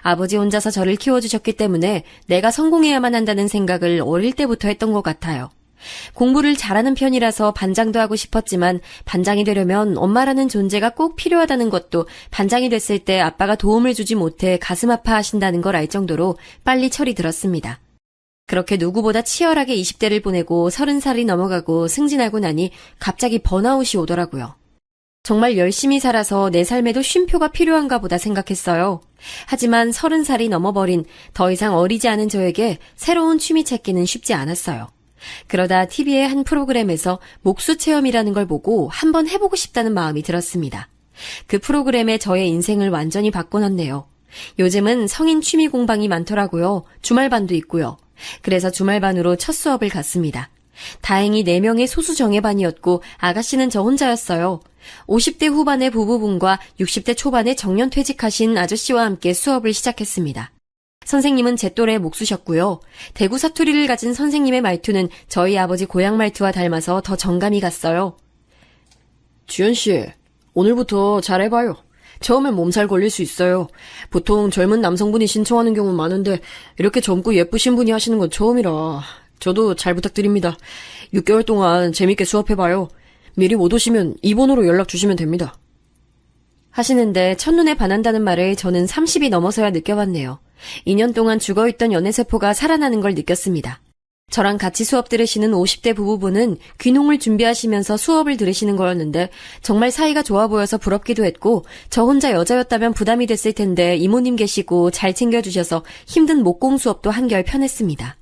아버지 혼자서 저를 키워주셨기 때문에 내가 성공해야만 한다는 생각을 어릴 때부터 했던 것 같아요. 공부를 잘하는 편이라서 반장도 하고 싶었지만 반장이 되려면 엄마라는 존재가 꼭 필요하다는 것도 반장이 됐을 때 아빠가 도움을 주지 못해 가슴 아파하신다는 걸 알 정도로 빨리 철이 들었습니다. 그렇게 누구보다 치열하게 20대를 보내고 30살이 넘어가고 승진하고 나니 갑자기 번아웃이 오더라고요. 정말 열심히 살아서 내 삶에도 쉼표가 필요한가 보다 생각했어요. 하지만 30살이 넘어버린 더 이상 어리지 않은 저에게 새로운 취미 찾기는 쉽지 않았어요. 그러다 TV의 한 프로그램에서 목수 체험이라는 걸 보고 한번 해보고 싶다는 마음이 들었습니다. 그 프로그램에 저의 인생을 완전히 바꿔놨네요. 요즘은 성인 취미 공방이 많더라고요. 주말반도 있고요. 그래서 주말반으로 첫 수업을 갔습니다. 다행히 4명의 소수 정예반이었고 아가씨는 저 혼자였어요. 50대 후반의 부부분과 60대 초반의 정년퇴직하신 아저씨와 함께 수업을 시작했습니다. 선생님은 제 또래 목수셨고요. 대구 사투리를 가진 선생님의 말투는 저희 아버지 고향 말투와 닮아서 더 정감이 갔어요. 주연씨, 오늘부터 잘해봐요. 처음엔 몸살 걸릴 수 있어요. 보통 젊은 남성분이 신청하는 경우는 많은데 이렇게 젊고 예쁘신 분이 하시는 건 처음이라 저도 잘 부탁드립니다. 6개월 동안 재밌게 수업해봐요. 미리 못 오시면 이 번호로 연락 주시면 됩니다. 하시는데 첫눈에 반한다는 말을 저는 30이 넘어서야 느껴봤네요. 2년 동안 죽어있던 연애세포가 살아나는 걸 느꼈습니다. 저랑 같이 수업 들으시는 50대 부부분은 귀농을 준비하시면서 수업을 들으시는 거였는데 정말 사이가 좋아 보여서 부럽기도 했고 저 혼자 여자였다면 부담이 됐을 텐데 이모님 계시고 잘 챙겨주셔서 힘든 목공 수업도 한결 편했습니다.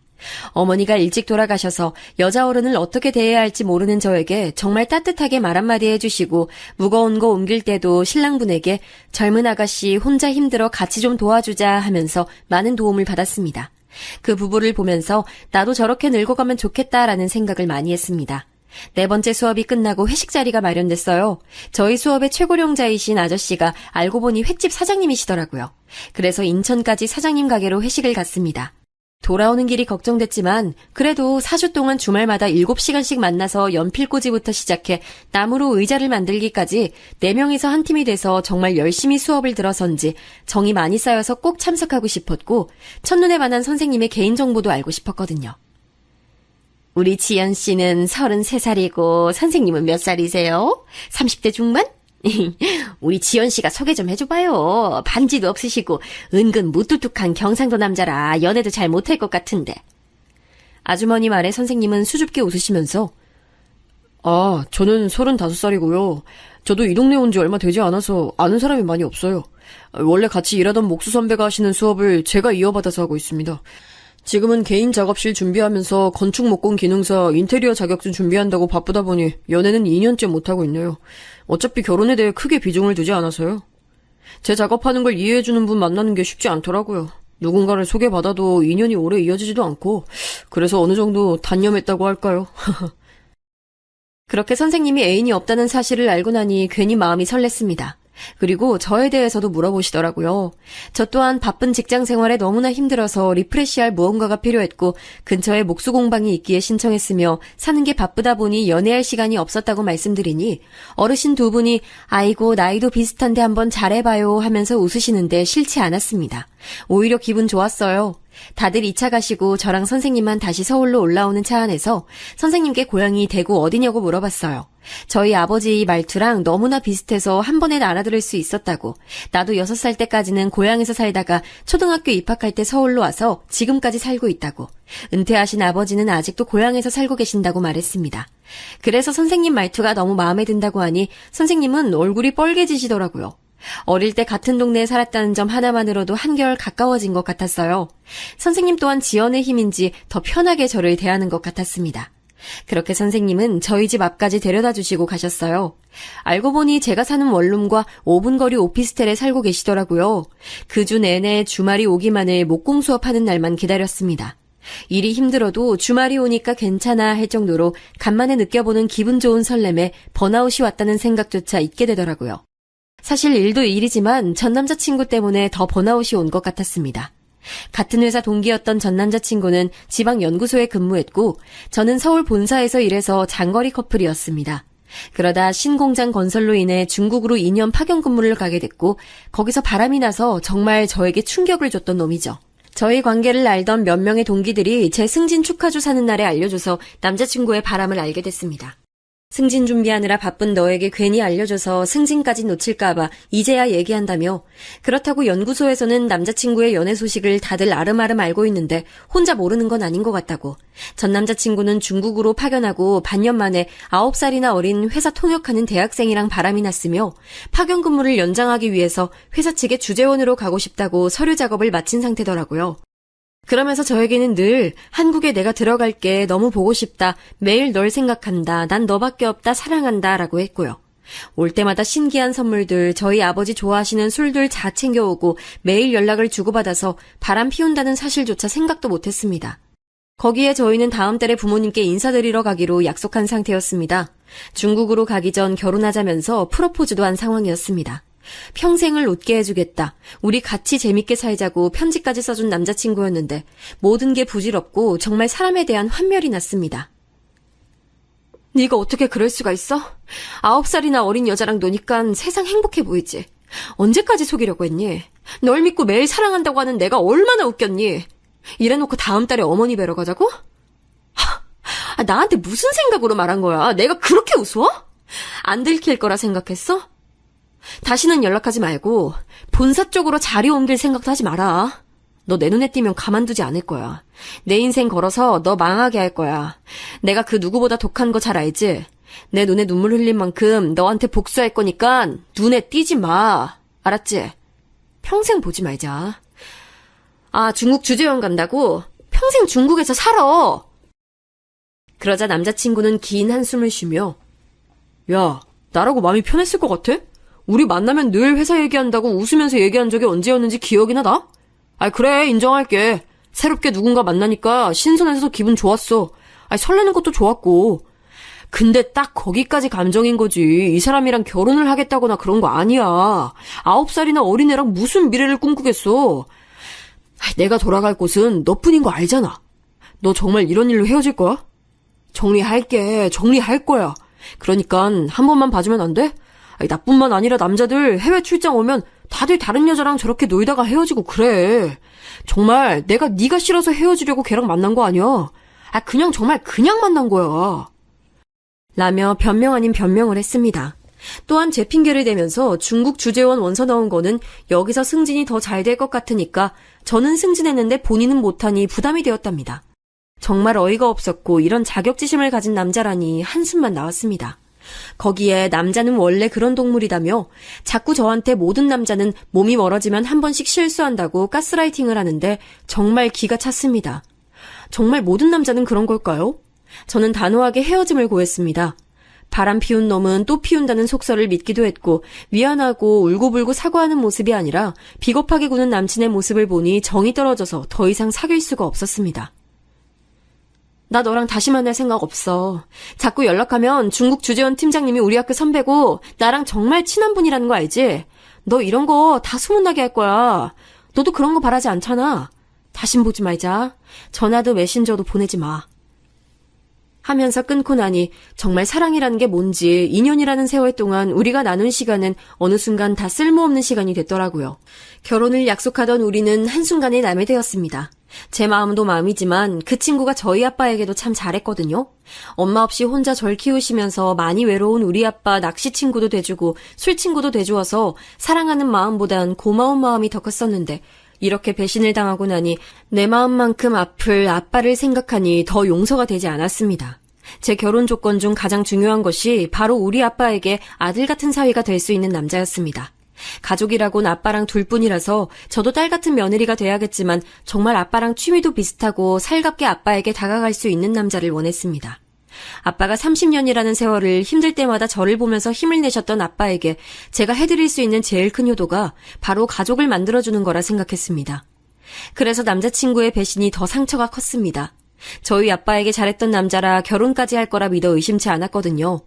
어머니가 일찍 돌아가셔서 여자 어른을 어떻게 대해야 할지 모르는 저에게 정말 따뜻하게 말 한마디 해주시고 무거운 거 옮길 때도 신랑분에게 젊은 아가씨 혼자 힘들어 같이 좀 도와주자 하면서 많은 도움을 받았습니다. 그 부부를 보면서 나도 저렇게 늙어가면 좋겠다라는 생각을 많이 했습니다. 4번째 수업이 끝나고 회식 자리가 마련됐어요. 저희 수업의 최고령자이신 아저씨가 알고 보니 횟집 사장님이시더라고요. 그래서 인천까지 사장님 가게로 회식을 갔습니다. 돌아오는 길이 걱정됐지만 그래도 4주 동안 주말마다 7시간씩 만나서 연필꽂이부터 시작해 나무로 의자를 만들기까지 4명이서 한 팀이 돼서 정말 열심히 수업을 들어선지 정이 많이 쌓여서 꼭 참석하고 싶었고 첫눈에 반한 선생님의 개인정보도 알고 싶었거든요. 우리 지연 씨는 33살이고 선생님은 몇 살이세요? 30대 중반? 우리 지연 씨가 소개 좀 해줘봐요. 반지도 없으시고 은근 무뚝뚝한 경상도 남자라 연애도 잘 못할 것 같은데. 아주머니 말에 선생님은 수줍게 웃으시면서 저는 35살이고요. 저도 이 동네 온 지 얼마 되지 않아서 아는 사람이 많이 없어요. 원래 같이 일하던 목수 선배가 하시는 수업을 제가 이어받아서 하고 있습니다. 지금은 개인 작업실 준비하면서 건축 목공 기능사 인테리어 자격증 준비한다고 바쁘다 보니 연애는 2년째 못하고 있네요. 어차피 결혼에 대해 크게 비중을 두지 않아서요. 제 작업하는 걸 이해해주는 분 만나는 게 쉽지 않더라고요. 누군가를 소개받아도 인연이 오래 이어지지도 않고, 그래서 어느 정도 단념했다고 할까요? 그렇게 선생님이 애인이 없다는 사실을 알고 나니 괜히 마음이 설렜습니다. 그리고 저에 대해서도 물어보시더라고요. 저 또한 바쁜 직장 생활에 너무나 힘들어서 리프레시할 무언가가 필요했고 근처에 목수 공방이 있기에 신청했으며 사는 게 바쁘다 보니 연애할 시간이 없었다고 말씀드리니 어르신 두 분이 아이고 나이도 비슷한데 한번 잘해봐요 하면서 웃으시는데 싫지 않았습니다. 오히려 기분 좋았어요. 다들 2차 가시고 저랑 선생님만 다시 서울로 올라오는 차 안에서 선생님께 고향이 대구 어디냐고 물어봤어요. 저희 아버지 말투랑 너무나 비슷해서 한 번에 알아들을 수 있었다고. 나도 6살 때까지는 고향에서 살다가 초등학교 입학할 때 서울로 와서 지금까지 살고 있다고. 은퇴하신 아버지는 아직도 고향에서 살고 계신다고 말했습니다. 그래서 선생님 말투가 너무 마음에 든다고 하니 선생님은 얼굴이 뻘개지시더라고요. 어릴 때 같은 동네에 살았다는 점 하나만으로도 한결 가까워진 것 같았어요. 선생님 또한 지연의 힘인지 더 편하게 저를 대하는 것 같았습니다. 그렇게 선생님은 저희 집 앞까지 데려다 주시고 가셨어요. 알고 보니 제가 사는 원룸과 5분 거리 오피스텔에 살고 계시더라고요. 그 주 내내 주말이 오기만을 목공 수업하는 날만 기다렸습니다. 일이 힘들어도 주말이 오니까 괜찮아 할 정도로 간만에 느껴보는 기분 좋은 설렘에 번아웃이 왔다는 생각조차 잊게 되더라고요. 사실 일도 일이지만 전 남자친구 때문에 더 번아웃이 온 것 같았습니다. 같은 회사 동기였던 전 남자친구는 지방 연구소에 근무했고 저는 서울 본사에서 일해서 장거리 커플이었습니다. 그러다 신공장 건설로 인해 중국으로 2년 파견 근무를 가게 됐고 거기서 바람이 나서 정말 저에게 충격을 줬던 놈이죠. 저희 관계를 알던 몇 명의 동기들이 제 승진 축하주 사는 날에 알려줘서 남자친구의 바람을 알게 됐습니다. 승진 준비하느라 바쁜 너에게 괜히 알려줘서 승진까지 놓칠까봐 이제야 얘기한다며 그렇다고 연구소에서는 남자친구의 연애 소식을 다들 아름아름 알고 있는데 혼자 모르는 건 아닌 것 같다고. 전 남자친구는 중국으로 파견하고 반년 만에 9살이나 어린 회사 통역하는 대학생이랑 바람이 났으며 파견 근무를 연장하기 위해서 회사 측의 주재원으로 가고 싶다고 서류 작업을 마친 상태더라고요. 그러면서 저에게는 늘 한국에 내가 들어갈게 너무 보고 싶다 매일 널 생각한다 난 너밖에 없다 사랑한다 라고 했고요. 올 때마다 신기한 선물들 저희 아버지 좋아하시는 술들 다 챙겨오고 매일 연락을 주고받아서 바람 피운다는 사실조차 생각도 못했습니다. 거기에 저희는 다음 달에 부모님께 인사드리러 가기로 약속한 상태였습니다. 중국으로 가기 전 결혼하자면서 프로포즈도 한 상황이었습니다. 평생을 웃게 해주겠다. 우리 같이 재밌게 살자고 편지까지 써준 남자친구였는데 모든 게 부질없고 정말 사람에 대한 환멸이 났습니다. 네가 어떻게 그럴 수가 있어? 9살이나 어린 여자랑 노니까 세상 행복해 보이지. 언제까지 속이려고 했니? 널 믿고 매일 사랑한다고 하는 내가 얼마나 웃겼니? 이래놓고 다음 달에 어머니 뵈러 가자고? 나한테 무슨 생각으로 말한 거야? 내가 그렇게 우스워? 안 들킬 거라 생각했어? 다시는 연락하지 말고 본사 쪽으로 자리 옮길 생각도 하지 마라. 너 내 눈에 띄면 가만두지 않을 거야. 내 인생 걸어서 너 망하게 할 거야. 내가 그 누구보다 독한 거 잘 알지? 내 눈에 눈물 흘린 만큼 너한테 복수할 거니까 눈에 띄지 마. 알았지? 평생 보지 말자. 아, 중국 주재원 간다고? 평생 중국에서 살아. 그러자 남자친구는 긴 한숨을 쉬며 야, 나라고 마음이 편했을 것 같아? 우리 만나면 늘 회사 얘기한다고 웃으면서 얘기한 적이 언제였는지 기억이나 나? 아이 그래 인정할게. 새롭게 누군가 만나니까 신선해서 기분 좋았어. 아이 설레는 것도 좋았고. 근데 딱 거기까지 감정인 거지. 이 사람이랑 결혼을 하겠다거나 그런 거 아니야. 9살이나 어린애랑 무슨 미래를 꿈꾸겠어. 아이, 내가 돌아갈 곳은 너뿐인 거 알잖아. 너 정말 이런 일로 헤어질 거야? 정리할게. 정리할 거야. 그러니까 한 번만 봐주면 안 돼? 아니, 나뿐만 아니라 남자들 해외 출장 오면 다들 다른 여자랑 저렇게 놀다가 헤어지고 그래. 정말 내가 네가 싫어서 헤어지려고 걔랑 만난 거 아니야. 아 그냥 정말 그냥 만난 거야. 라며 변명 아닌 변명을 했습니다. 또한 제 핑계를 대면서 중국 주재원 원서 넣은 거는 여기서 승진이 더 잘 될 것 같으니까 저는 승진했는데 본인은 못하니 부담이 되었답니다. 정말 어이가 없었고 이런 자격지심을 가진 남자라니 한숨만 나왔습니다. 거기에 남자는 원래 그런 동물이다며 자꾸 저한테 모든 남자는 몸이 멀어지면 한 번씩 실수한다고 가스라이팅을 하는데 정말 기가 찼습니다. 정말 모든 남자는 그런 걸까요? 저는 단호하게 헤어짐을 고했습니다. 바람 피운 놈은 또 피운다는 속설을 믿기도 했고 미안하고 울고불고 사과하는 모습이 아니라 비겁하게 구는 남친의 모습을 보니 정이 떨어져서 더 이상 사귈 수가 없었습니다. 나 너랑 다시 만날 생각 없어. 자꾸 연락하면 중국 주재원 팀장님이 우리 학교 선배고 나랑 정말 친한 분이라는 거 알지? 너 이런 거 다 소문나게 할 거야. 너도 그런 거 바라지 않잖아. 다신 보지 말자. 전화도 메신저도 보내지 마. 하면서 끊고 나니 정말 사랑이라는 게 뭔지 2년이라는 세월 동안 우리가 나눈 시간은 어느 순간 다 쓸모없는 시간이 됐더라고요. 결혼을 약속하던 우리는 한순간에 남이 되었습니다. 제 마음도 마음이지만 그 친구가 저희 아빠에게도 참 잘했거든요. 엄마 없이 혼자 절 키우시면서 많이 외로운 우리 아빠 낚시 친구도 돼주고 술 친구도 돼주어서 사랑하는 마음보단 고마운 마음이 더 컸었는데 이렇게 배신을 당하고 나니 내 마음만큼 아플 아빠를 생각하니 더 용서가 되지 않았습니다. 제 결혼 조건 중 가장 중요한 것이 바로 우리 아빠에게 아들 같은 사위가 될 수 있는 남자였습니다. 가족이라곤 아빠랑 둘뿐이라서 저도 딸 같은 며느리가 돼야겠지만 정말 아빠랑 취미도 비슷하고 살갑게 아빠에게 다가갈 수 있는 남자를 원했습니다. 아빠가 30년이라는 세월을 힘들 때마다 저를 보면서 힘을 내셨던 아빠에게 제가 해드릴 수 있는 제일 큰 효도가 바로 가족을 만들어주는 거라 생각했습니다. 그래서 남자친구의 배신이 더 상처가 컸습니다. 저희 아빠에게 잘했던 남자라 결혼까지 할 거라 믿어 의심치 않았거든요.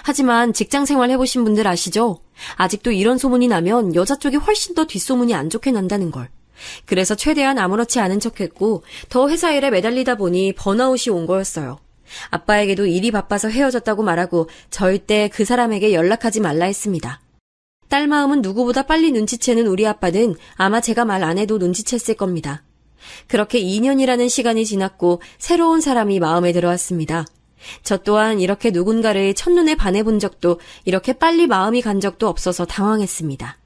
하지만 직장생활 해보신 분들 아시죠? 아직도 이런 소문이 나면 여자 쪽이 훨씬 더 뒷소문이 안 좋게 난다는 걸. 그래서 최대한 아무렇지 않은 척했고 더 회사 일에 매달리다 보니 번아웃이 온 거였어요. 아빠에게도 일이 바빠서 헤어졌다고 말하고 절대 그 사람에게 연락하지 말라 했습니다. 딸 마음은 누구보다 빨리 눈치채는 우리 아빠는 아마 제가 말 안 해도 눈치챘을 겁니다. 그렇게 2년이라는 시간이 지났고 새로운 사람이 마음에 들어왔습니다. 저 또한 이렇게 누군가를 첫눈에 반해본 적도 이렇게 빨리 마음이 간 적도 없어서 당황했습니다.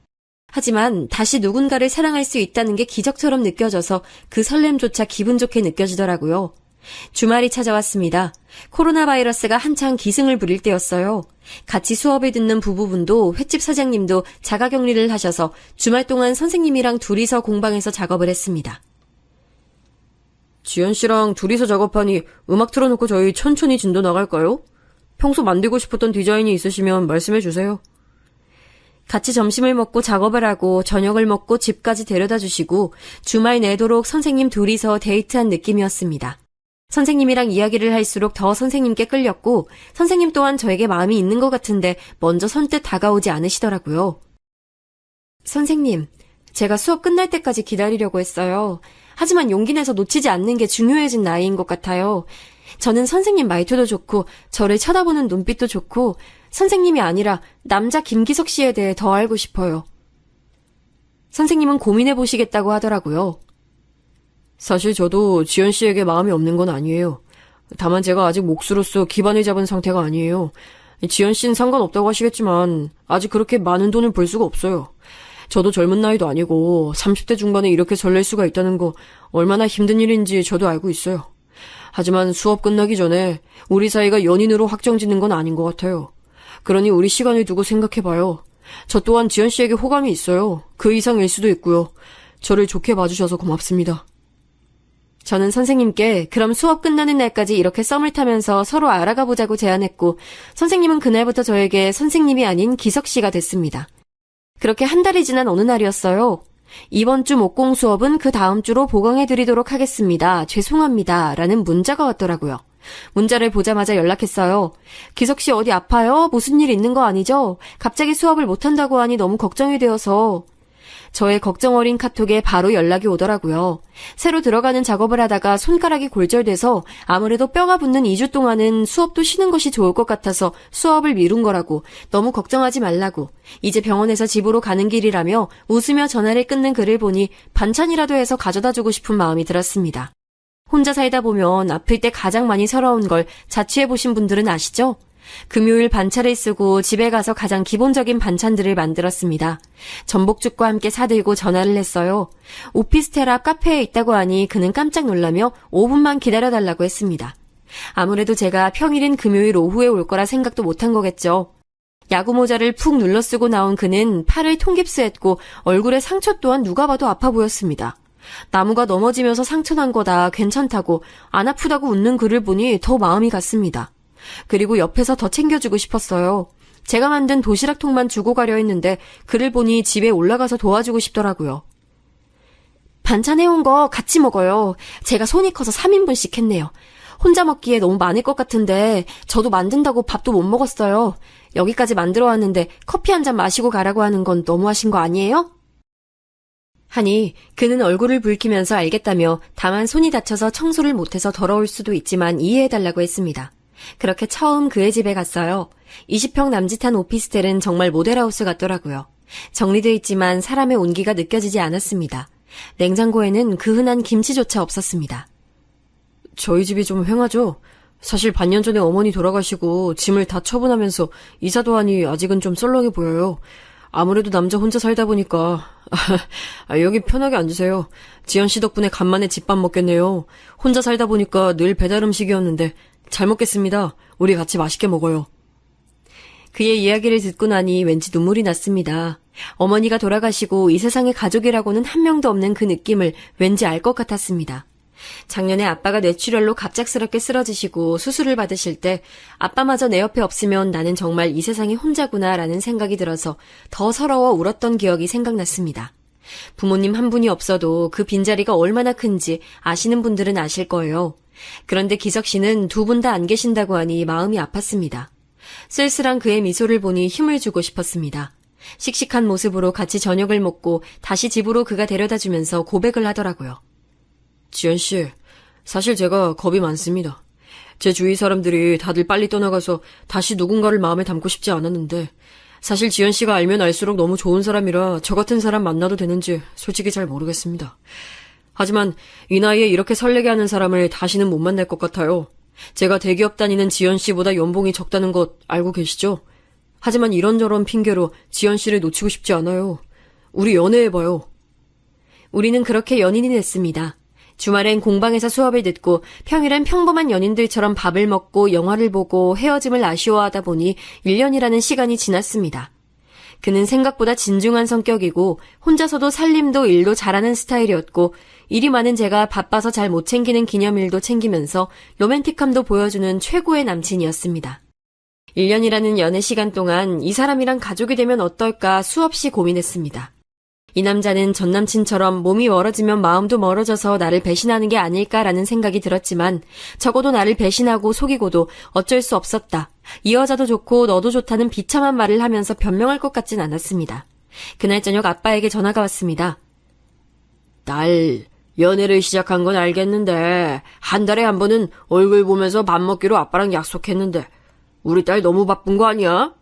하지만 다시 누군가를 사랑할 수 있다는 게 기적처럼 느껴져서 그 설렘조차 기분 좋게 느껴지더라고요. 주말이 찾아왔습니다. 코로나 바이러스가 한창 기승을 부릴 때였어요. 같이 수업을 듣는 부부분도 횟집 사장님도 자가격리를 하셔서 주말 동안 선생님이랑 둘이서 공방에서 작업을 했습니다. 지연 씨랑 둘이서 작업하니 음악 틀어놓고 저희 천천히 진도 나갈까요? 평소 만들고 싶었던 디자인이 있으시면 말씀해 주세요. 같이 점심을 먹고 작업을 하고 저녁을 먹고 집까지 데려다 주시고 주말 내도록 선생님 둘이서 데이트한 느낌이었습니다. 선생님이랑 이야기를 할수록 더 선생님께 끌렸고 선생님 또한 저에게 마음이 있는 것 같은데 먼저 선뜻 다가오지 않으시더라고요. 선생님, 제가 수업 끝날 때까지 기다리려고 했어요. 하지만 용기 내서 놓치지 않는 게 중요해진 나이인 것 같아요. 저는 선생님 말투도 좋고 저를 쳐다보는 눈빛도 좋고 선생님이 아니라 남자 김기석 씨에 대해 더 알고 싶어요. 선생님은 고민해 보시겠다고 하더라고요. 사실 저도 지연 씨에게 마음이 없는 건 아니에요. 다만 제가 아직 몫으로서 기반을 잡은 상태가 아니에요. 지연 씨는 상관없다고 하시겠지만 아직 그렇게 많은 돈을 벌 수가 없어요. 저도 젊은 나이도 아니고 30대 중반에 이렇게 설렐 수가 있다는 거 얼마나 힘든 일인지 저도 알고 있어요. 하지만 수업 끝나기 전에 우리 사이가 연인으로 확정짓는 건 아닌 것 같아요. 그러니 우리 시간을 두고 생각해봐요. 저 또한 지연 씨에게 호감이 있어요. 그 이상일 수도 있고요. 저를 좋게 봐주셔서 고맙습니다. 저는 선생님께 그럼 수업 끝나는 날까지 이렇게 썸을 타면서 서로 알아가 보자고 제안했고 선생님은 그날부터 저에게 선생님이 아닌 기석 씨가 됐습니다. 그렇게 한 달이 지난 어느 날이었어요. 이번 주 목공 수업은 그 다음 주로 보강해드리도록 하겠습니다. 죄송합니다. 라는 문자가 왔더라고요. 문자를 보자마자 연락했어요. 기석 씨 어디 아파요? 무슨 일 있는 거 아니죠? 갑자기 수업을 못한다고 하니 너무 걱정이 되어서. 저의 걱정 어린 카톡에 바로 연락이 오더라고요. 새로 들어가는 작업을 하다가 손가락이 골절돼서 아무래도 뼈가 붙는 2주 동안은 수업도 쉬는 것이 좋을 것 같아서 수업을 미룬 거라고, 너무 걱정하지 말라고, 이제 병원에서 집으로 가는 길이라며 웃으며 전화를 끊는 글을 보니 반찬이라도 해서 가져다주고 싶은 마음이 들었습니다. 혼자 살다 보면 아플 때 가장 많이 서러운 걸 자취해보신 분들은 아시죠? 금요일 반차를 쓰고 집에 가서 가장 기본적인 반찬들을 만들었습니다. 전복죽과 함께 사들고 전화를 했어요. 오피스텔 앞 카페에 있다고 하니 그는 깜짝 놀라며 5분만 기다려달라고 했습니다. 아무래도 제가 평일인 금요일 오후에 올 거라 생각도 못한 거겠죠. 야구 모자를 푹 눌러 쓰고 나온 그는 팔을 통깁스했고 얼굴에 상처 또한 누가 봐도 아파 보였습니다. 나무가 넘어지면서 상처난 거다 괜찮다고 안 아프다고 웃는 그를 보니 더 마음이 갔습니다. 그리고 옆에서 더 챙겨주고 싶었어요. 제가 만든 도시락통만 주고 가려 했는데 그를 보니 집에 올라가서 도와주고 싶더라고요. 반찬 해온 거 같이 먹어요. 제가 손이 커서 3인분씩 했네요. 혼자 먹기에 너무 많을 것 같은데 저도 만든다고 밥도 못 먹었어요. 여기까지 만들어 왔는데 커피 한 잔 마시고 가라고 하는 건 너무하신 거 아니에요? 하니 그는 얼굴을 붉히면서 알겠다며 다만 손이 다쳐서 청소를 못해서 더러울 수도 있지만 이해해달라고 했습니다. 그렇게 처음 그의 집에 갔어요. 20평 남짓한 오피스텔은 정말 모델하우스 같더라고요. 정리돼 있지만 사람의 온기가 느껴지지 않았습니다. 냉장고에는 그 흔한 김치조차 없었습니다. 저희 집이 좀 휑하죠? 사실 반년 전에 어머니 돌아가시고 짐을 다 처분하면서 이사도 하니 아직은 좀 썰렁해 보여요. 아무래도 남자 혼자 살다 보니까 여기 편하게 앉으세요. 지연 씨 덕분에 간만에 집밥 먹겠네요. 혼자 살다 보니까 늘 배달 음식이었는데 잘 먹겠습니다. 우리 같이 맛있게 먹어요. 그의 이야기를 듣고 나니 왠지 눈물이 났습니다. 어머니가 돌아가시고 이 세상에 가족이라고는 한 명도 없는 그 느낌을 왠지 알 것 같았습니다. 작년에 아빠가 뇌출혈로 갑작스럽게 쓰러지시고 수술을 받으실 때 아빠마저 내 옆에 없으면 나는 정말 이 세상에 혼자구나라는 생각이 들어서 더 서러워 울었던 기억이 생각났습니다. 부모님 한 분이 없어도 그 빈자리가 얼마나 큰지 아시는 분들은 아실 거예요. 그런데 기석 씨는 두 분 다 안 계신다고 하니 마음이 아팠습니다. 쓸쓸한 그의 미소를 보니 힘을 주고 싶었습니다. 씩씩한 모습으로 같이 저녁을 먹고 다시 집으로 그가 데려다주면서 고백을 하더라고요. 지연 씨, 사실 제가 겁이 많습니다. 제 주위 사람들이 다들 빨리 떠나가서 다시 누군가를 마음에 담고 싶지 않았는데 사실 지연 씨가 알면 알수록 너무 좋은 사람이라 저 같은 사람 만나도 되는지 솔직히 잘 모르겠습니다. 하지만 이 나이에 이렇게 설레게 하는 사람을 다시는 못 만날 것 같아요. 제가 대기업 다니는 지연 씨보다 연봉이 적다는 것 알고 계시죠? 하지만 이런저런 핑계로 지연 씨를 놓치고 싶지 않아요. 우리 연애해봐요. 우리는 그렇게 연인이 됐습니다. 주말엔 공방에서 수업을 듣고 평일엔 평범한 연인들처럼 밥을 먹고 영화를 보고 헤어짐을 아쉬워하다 보니 1년이라는 시간이 지났습니다. 그는 생각보다 진중한 성격이고 혼자서도 살림도 일도 잘하는 스타일이었고 일이 많은 제가 바빠서 잘 못 챙기는 기념일도 챙기면서 로맨틱함도 보여주는 최고의 남친이었습니다. 1년이라는 연애 시간 동안 이 사람이랑 가족이 되면 어떨까 수없이 고민했습니다. 이 남자는 전 남친처럼 몸이 멀어지면 마음도 멀어져서 나를 배신하는 게 아닐까라는 생각이 들었지만 적어도 나를 배신하고 속이고도 어쩔 수 없었다. 이 여자도 좋고 너도 좋다는 비참한 말을 하면서 변명할 것 같진 않았습니다. 그날 저녁 아빠에게 전화가 왔습니다. 딸, 연애를 시작한 건 알겠는데 한 달에 한 번은 얼굴 보면서 밥 먹기로 아빠랑 약속했는데 우리 딸 너무 바쁜 거 아니야?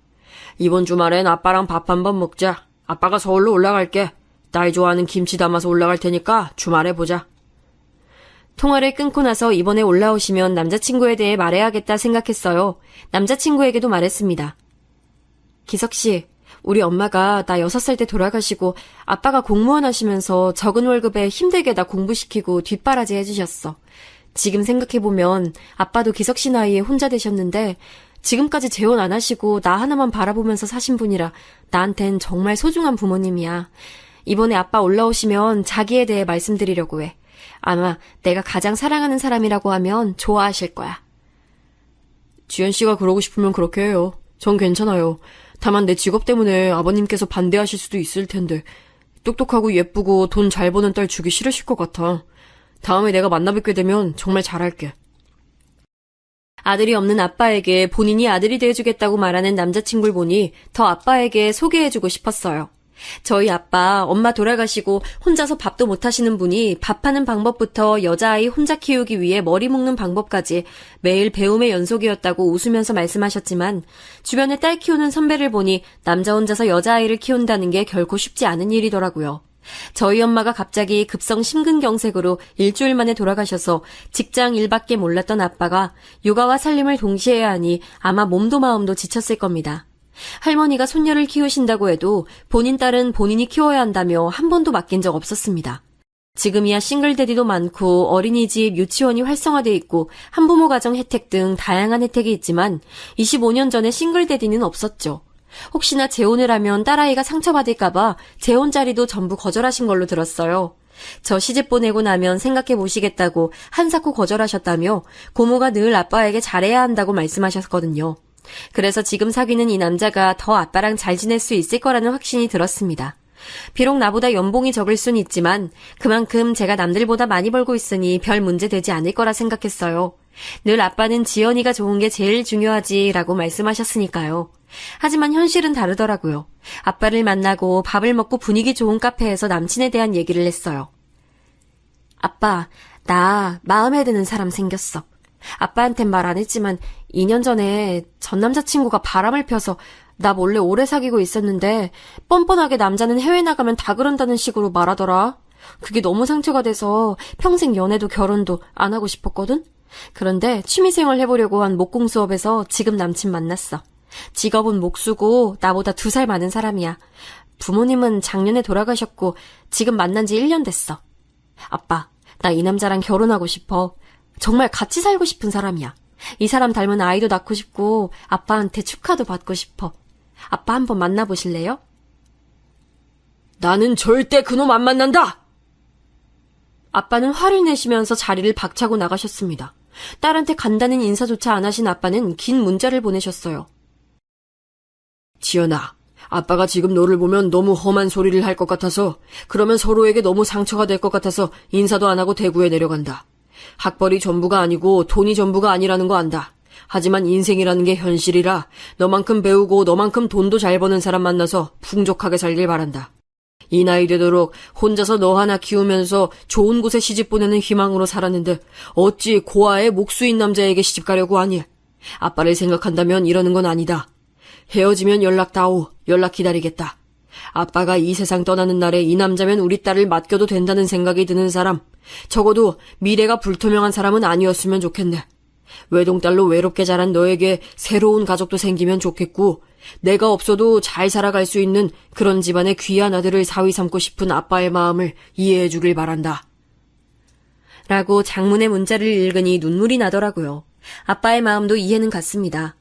이번 주말엔 아빠랑 밥 한 번 먹자. 아빠가 서울로 올라갈게. 딸 좋아하는 김치 담아서 올라갈 테니까 주말에 보자. 통화를 끊고 나서 이번에 올라오시면 남자친구에 대해 말해야겠다 생각했어요. 남자친구에게도 말했습니다. 기석씨, 우리 엄마가 나 6살 때 돌아가시고 아빠가 공무원 하시면서 적은 월급에 힘들게 나 공부시키고 뒷바라지 해주셨어. 지금 생각해보면 아빠도 기석씨 나이에 혼자 되셨는데 지금까지 재혼 안 하시고 나 하나만 바라보면서 사신 분이라 나한텐 정말 소중한 부모님이야. 이번에 아빠 올라오시면 자기에 대해 말씀드리려고 해. 아마 내가 가장 사랑하는 사람이라고 하면 좋아하실 거야. 지연 씨가 그러고 싶으면 그렇게 해요. 전 괜찮아요. 다만 내 직업 때문에 아버님께서 반대하실 수도 있을 텐데 똑똑하고 예쁘고 돈 잘 버는 딸 주기 싫으실 것 같아. 다음에 내가 만나 뵙게 되면 정말 잘할게. 아들이 없는 아빠에게 본인이 아들이 돼주겠다고 말하는 남자친구를 보니 더 아빠에게 소개해주고 싶었어요. 저희 아빠, 엄마 돌아가시고 혼자서 밥도 못 하시는 분이 밥하는 방법부터 여자아이 혼자 키우기 위해 머리 묶는 방법까지 매일 배움의 연속이었다고 웃으면서 말씀하셨지만 주변에 딸 키우는 선배를 보니 남자 혼자서 여자아이를 키운다는 게 결코 쉽지 않은 일이더라고요. 저희 엄마가 갑자기 급성 심근경색으로 일주일 만에 돌아가셔서 직장 일밖에 몰랐던 아빠가 육아와 살림을 동시에 해야 하니 아마 몸도 마음도 지쳤을 겁니다. 할머니가 손녀를 키우신다고 해도 본인 딸은 본인이 키워야 한다며 한 번도 맡긴 적 없었습니다. 지금이야 싱글데디도 많고 어린이집, 유치원이 활성화돼 있고 한부모 가정 혜택 등 다양한 혜택이 있지만 25년 전에 싱글데디는 없었죠. 혹시나 재혼을 하면 딸아이가 상처받을까봐 재혼 자리도 전부 거절하신 걸로 들었어요. 저 시집 보내고 나면 생각해 보시겠다고 한사코 거절하셨다며 고모가 늘 아빠에게 잘해야 한다고 말씀하셨거든요. 그래서 지금 사귀는 이 남자가 더 아빠랑 잘 지낼 수 있을 거라는 확신이 들었습니다. 비록 나보다 연봉이 적을 순 있지만 그만큼 제가 남들보다 많이 벌고 있으니 별 문제 되지 않을 거라 생각했어요. 늘 아빠는 지연이가 좋은 게 제일 중요하지라고 말씀하셨으니까요. 하지만 현실은 다르더라고요. 아빠를 만나고 밥을 먹고 분위기 좋은 카페에서 남친에 대한 얘기를 했어요. 아빠, 나 마음에 드는 사람 생겼어. 아빠한텐 말 안 했지만 2년 전에 전 남자친구가 바람을 펴서 나 몰래 오래 사귀고 있었는데 뻔뻔하게 남자는 해외 나가면 다 그런다는 식으로 말하더라. 그게 너무 상처가 돼서 평생 연애도 결혼도 안 하고 싶었거든? 그런데 취미생활 해보려고 한 목공 수업에서 지금 남친 만났어. 직업은 목수고 나보다 2살 많은 사람이야. 부모님은 작년에 돌아가셨고 지금 만난 지 1년 됐어. 아빠, 나 이 남자랑 결혼하고 싶어. 정말 같이 살고 싶은 사람이야. 이 사람 닮은 아이도 낳고 싶고 아빠한테 축하도 받고 싶어. 아빠 한번 만나보실래요? 나는 절대 그놈 안 만난다! 아빠는 화를 내시면서 자리를 박차고 나가셨습니다. 딸한테 간다는 인사조차 안 하신 아빠는 긴 문자를 보내셨어요. 지연아, 아빠가 지금 너를 보면 너무 험한 소리를 할 것 같아서 그러면 서로에게 너무 상처가 될 것 같아서 인사도 안 하고 대구에 내려간다. 학벌이 전부가 아니고 돈이 전부가 아니라는 거 안다. 하지만 인생이라는 게 현실이라 너만큼 배우고 너만큼 돈도 잘 버는 사람 만나서 풍족하게 살길 바란다. 이 나이 되도록 혼자서 너 하나 키우면서 좋은 곳에 시집 보내는 희망으로 살았는데 어찌 고아의 목수인 남자에게 시집 가려고 하니? 아빠를 생각한다면 이러는 건 아니다. 헤어지면 연락다오. 연락 기다리겠다. 아빠가 이 세상 떠나는 날에 이 남자면 우리 딸을 맡겨도 된다는 생각이 드는 사람, 적어도 미래가 불투명한 사람은 아니었으면 좋겠네. 외동딸로 외롭게 자란 너에게 새로운 가족도 생기면 좋겠고 내가 없어도 잘 살아갈 수 있는 그런 집안의 귀한 아들을 사위 삼고 싶은 아빠의 마음을 이해해 주길 바란다. 라고 장문의 문자를 읽으니 눈물이 나더라고요. 아빠의 마음도 이해는 갔습니다.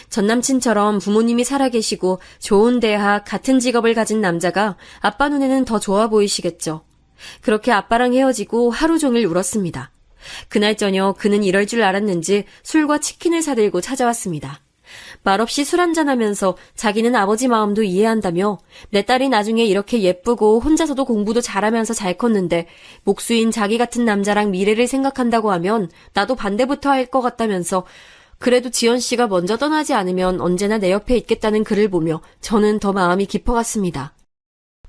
전남친처럼 부모님이 살아계시고 좋은 대학, 같은 직업을 가진 남자가 아빠 눈에는 더 좋아 보이시겠죠. 그렇게 아빠랑 헤어지고 하루 종일 울었습니다. 그날 저녁 그는 이럴 줄 알았는지 술과 치킨을 사들고 찾아왔습니다. 말없이 술 한잔하면서 자기는 아버지 마음도 이해한다며 내 딸이 나중에 이렇게 예쁘고 혼자서도 공부도 잘하면서 잘 컸는데 목수인 자기 같은 남자랑 미래를 생각한다고 하면 나도 반대부터 할 것 같다면서 그래도 지연 씨가 먼저 떠나지 않으면 언제나 내 옆에 있겠다는 글을 보며 저는 더 마음이 깊어갔습니다.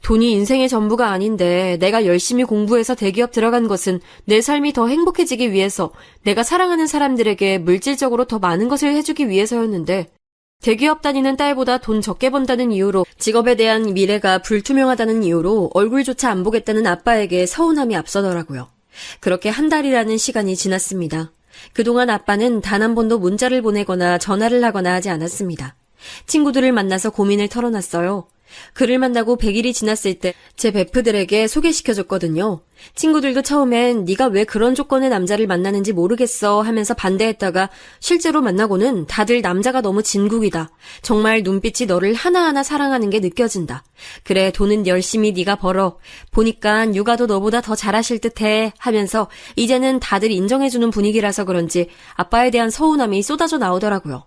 돈이 인생의 전부가 아닌데 내가 열심히 공부해서 대기업 들어간 것은 내 삶이 더 행복해지기 위해서 내가 사랑하는 사람들에게 물질적으로 더 많은 것을 해주기 위해서였는데 대기업 다니는 딸보다 돈 적게 번다는 이유로 직업에 대한 미래가 불투명하다는 이유로 얼굴조차 안 보겠다는 아빠에게 서운함이 앞서더라고요. 그렇게 한 달이라는 시간이 지났습니다. 그동안 아빠는 단 한 번도 문자를 보내거나 전화를 하거나 하지 않았습니다. 친구들을 만나서 고민을 털어놨어요. 그를 만나고 100일이 지났을 때 제 베프들에게 소개시켜줬거든요. 친구들도 처음엔 네가 왜 그런 조건의 남자를 만나는지 모르겠어 하면서 반대했다가 실제로 만나고는 다들 남자가 너무 진국이다. 정말 눈빛이 너를 하나하나 사랑하는 게 느껴진다. 그래 돈은 열심히 네가 벌어. 보니까 육아도 너보다 더 잘하실 듯해 하면서 이제는 다들 인정해주는 분위기라서 그런지 아빠에 대한 서운함이 쏟아져 나오더라고요.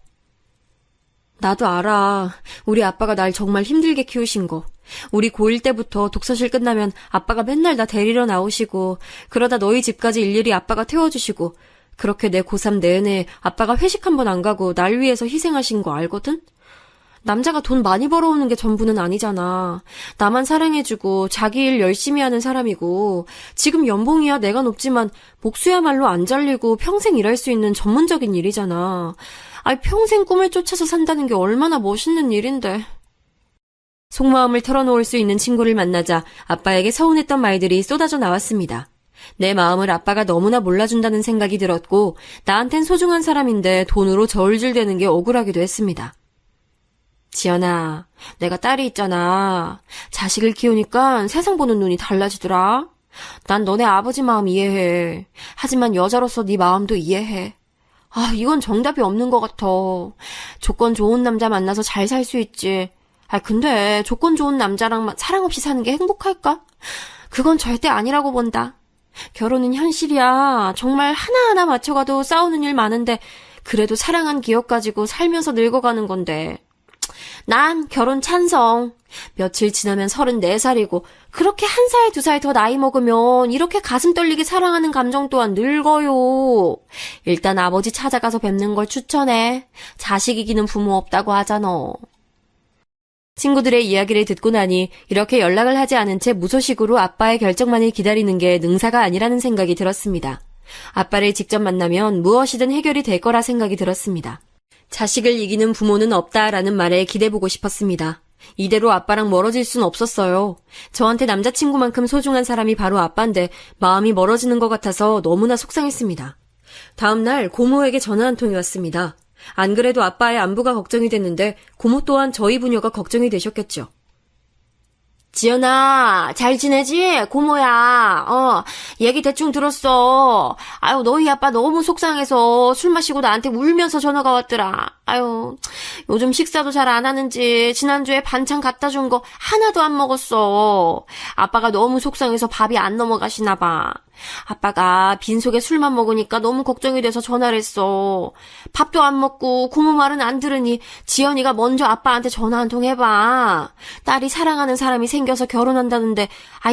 나도 알아. 우리 아빠가 날 정말 힘들게 키우신 거. 우리 고1 때부터 독서실 끝나면 아빠가 맨날 나 데리러 나오시고 그러다 너희 집까지 일일이 아빠가 태워주시고 그렇게 내 고3 내내 아빠가 회식 한 번 안 가고 날 위해서 희생하신 거 알거든? 남자가 돈 많이 벌어오는 게 전부는 아니잖아. 나만 사랑해주고 자기 일 열심히 하는 사람이고 지금 연봉이야 내가 높지만 목수야말로 안 잘리고 평생 일할 수 있는 전문적인 일이잖아. 아이 평생 꿈을 쫓아서 산다는 게 얼마나 멋있는 일인데. 속마음을 털어놓을 수 있는 친구를 만나자 아빠에게 서운했던 말들이 쏟아져 나왔습니다. 내 마음을 아빠가 너무나 몰라준다는 생각이 들었고 나한텐 소중한 사람인데 돈으로 저울질대는 게 억울하기도 했습니다. 지연아, 내가 딸이 있잖아. 자식을 키우니까 세상 보는 눈이 달라지더라. 난 너네 아버지 마음 이해해. 하지만 여자로서 네 마음도 이해해. 이건 정답이 없는 것 같아. 조건 좋은 남자 만나서 잘 살 수 있지. 근데 조건 좋은 남자랑 사랑 없이 사는 게 행복할까? 그건 절대 아니라고 본다. 결혼은 현실이야. 정말 하나하나 맞춰가도 싸우는 일 많은데 그래도 사랑한 기억 가지고 살면서 늙어가는 건데. 난 결혼 찬성. 며칠 지나면 34살이고 그렇게 1살, 2살 더 나이 먹으면 이렇게 가슴 떨리게 사랑하는 감정 또한 늙어요. 일단 아버지 찾아가서 뵙는 걸 추천해. 자식 이기는 부모 없다고 하잖아. 친구들의 이야기를 듣고 나니 이렇게 연락을 하지 않은 채 무소식으로 아빠의 결정만을 기다리는 게 능사가 아니라는 생각이 들었습니다. 아빠를 직접 만나면 무엇이든 해결이 될 거라 생각이 들었습니다. 자식을 이기는 부모는 없다라는 말에 기대보고 싶었습니다. 이대로 아빠랑 멀어질 순 없었어요. 저한테 남자친구만큼 소중한 사람이 바로 아빠인데 마음이 멀어지는 것 같아서 너무나 속상했습니다. 다음 날 고모에게 전화 한 통이 왔습니다. 안 그래도 아빠의 안부가 걱정이 됐는데 고모 또한 저희 부녀가 걱정이 되셨겠죠. 지연아, 잘 지내지? 고모야. 얘기 대충 들었어. 너희 아빠 너무 속상해서 술 마시고 나한테 울면서 전화가 왔더라. 요즘 식사도 잘 안 하는지 지난주에 반찬 갖다 준 거 하나도 안 먹었어. 아빠가 너무 속상해서 밥이 안 넘어가시나 봐. 아빠가 빈속에 술만 먹으니까 너무 걱정이 돼서 전화를 했어. 밥도 안 먹고 고모 말은 안 들으니 지연이가 먼저 아빠한테 전화 한 통 해봐. 딸이 사랑하는 사람이 생겨서 결혼한다는데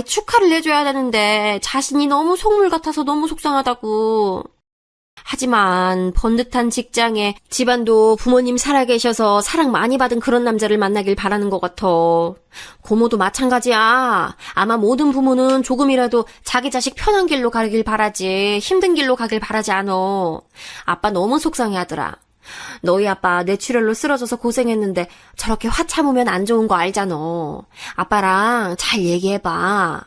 축하를 해줘야 되는데 자신이 너무 속물 같아서 너무 속상하다고. 하지만 번듯한 직장에 집안도 부모님 살아계셔서 사랑 많이 받은 그런 남자를 만나길 바라는 것 같아. 고모도 마찬가지야. 아마 모든 부모는 조금이라도 자기 자식 편한 길로 가길 바라지 힘든 길로 가길 바라지 않어. 아빠 너무 속상해하더라. 너희 아빠 뇌출혈로 쓰러져서 고생했는데 저렇게 화 참으면 안 좋은 거 알잖아. 아빠랑 잘 얘기해봐.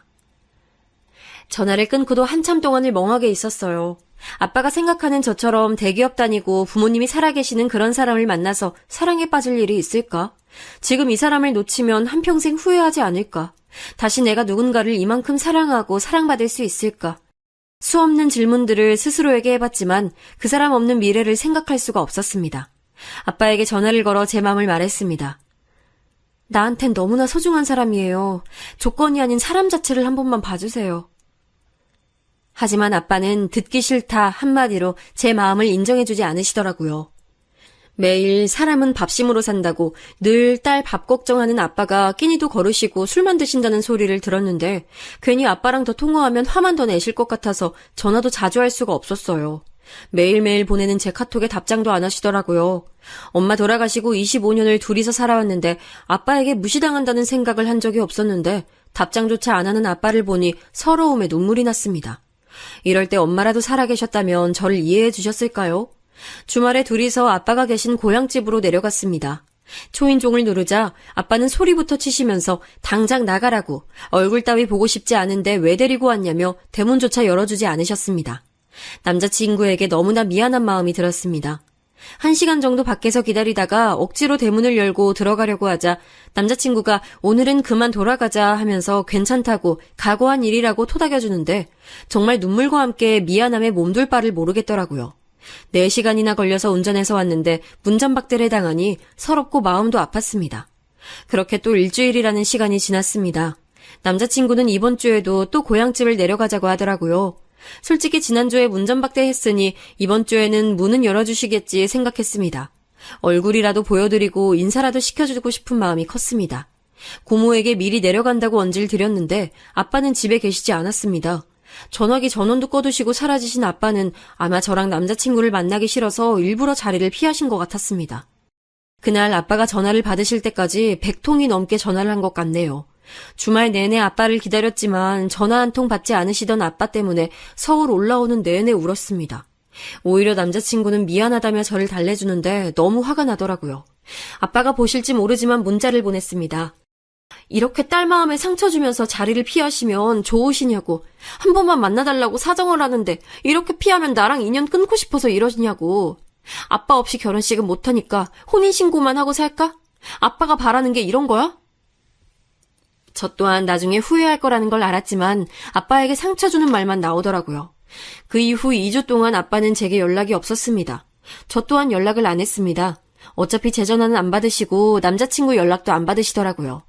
전화를 끊고도 한참 동안을 멍하게 있었어요. 아빠가 생각하는 저처럼 대기업 다니고 부모님이 살아계시는 그런 사람을 만나서 사랑에 빠질 일이 있을까? 지금 이 사람을 놓치면 한평생 후회하지 않을까? 다시 내가 누군가를 이만큼 사랑하고 사랑받을 수 있을까? 수없는 질문들을 스스로에게 해봤지만 그 사람 없는 미래를 생각할 수가 없었습니다. 아빠에게 전화를 걸어 제 마음을 말했습니다. 나한텐 너무나 소중한 사람이에요. 조건이 아닌 사람 자체를 한 번만 봐주세요. 하지만 아빠는 듣기 싫다 한마디로 제 마음을 인정해주지 않으시더라고요. 매일 사람은 밥심으로 산다고 늘 딸 밥 걱정하는 아빠가 끼니도 거르시고 술만 드신다는 소리를 들었는데 괜히 아빠랑 더 통화하면 화만 더 내실 것 같아서 전화도 자주 할 수가 없었어요. 매일매일 보내는 제 카톡에 답장도 안 하시더라고요. 엄마 돌아가시고 25년을 둘이서 살아왔는데 아빠에게 무시당한다는 생각을 한 적이 없었는데 답장조차 안 하는 아빠를 보니 서러움에 눈물이 났습니다. 이럴 때 엄마라도 살아계셨다면 저를 이해해 주셨을까요? 주말에 둘이서 아빠가 계신 고향집으로 내려갔습니다. 초인종을 누르자 아빠는 소리부터 치시면서 당장 나가라고 얼굴 따위 보고 싶지 않은데 왜 데리고 왔냐며 대문조차 열어주지 않으셨습니다. 남자친구에게 너무나 미안한 마음이 들었습니다. 1시간 정도 밖에서 기다리다가 억지로 대문을 열고 들어가려고 하자 남자친구가 오늘은 그만 돌아가자 하면서 괜찮다고 각오한 일이라고 토닥여주는데 정말 눈물과 함께 미안함에 몸둘 바를 모르겠더라고요. 4시간이나 걸려서 운전해서 왔는데 문전박대를 당하니 서럽고 마음도 아팠습니다. 그렇게 또 일주일이라는 시간이 지났습니다. 남자친구는 이번 주에도 또 고향집을 내려가자고 하더라고요. 솔직히 지난주에 문전박대 했으니 이번 주에는 문은 열어주시겠지 생각했습니다. 얼굴이라도 보여드리고 인사라도 시켜주고 싶은 마음이 컸습니다. 고모에게 미리 내려간다고 언지를 드렸는데 아빠는 집에 계시지 않았습니다. 전화기 전원도 꺼두시고 사라지신 아빠는 아마 저랑 남자친구를 만나기 싫어서 일부러 자리를 피하신 것 같았습니다. 그날 아빠가 전화를 받으실 때까지 100통이 넘게 전화를 한 것 같네요. 주말 내내 아빠를 기다렸지만 전화 한 통 받지 않으시던 아빠 때문에 서울 올라오는 내내 울었습니다. 오히려 남자친구는 미안하다며 저를 달래주는데 너무 화가 나더라고요. 아빠가 보실지 모르지만 문자를 보냈습니다. 이렇게 딸 마음에 상처 주면서 자리를 피하시면 좋으시냐고. 한 번만 만나달라고 사정을 하는데 이렇게 피하면 나랑 인연 끊고 싶어서 이러시냐고. 아빠 없이 결혼식은 못하니까 혼인신고만 하고 살까? 아빠가 바라는 게 이런 거야? 저 또한 나중에 후회할 거라는 걸 알았지만 아빠에게 상처 주는 말만 나오더라고요. 그 이후 2주 동안 아빠는 제게 연락이 없었습니다. 저 또한 연락을 안 했습니다. 어차피 제 전화는 안 받으시고 남자친구 연락도 안 받으시더라고요.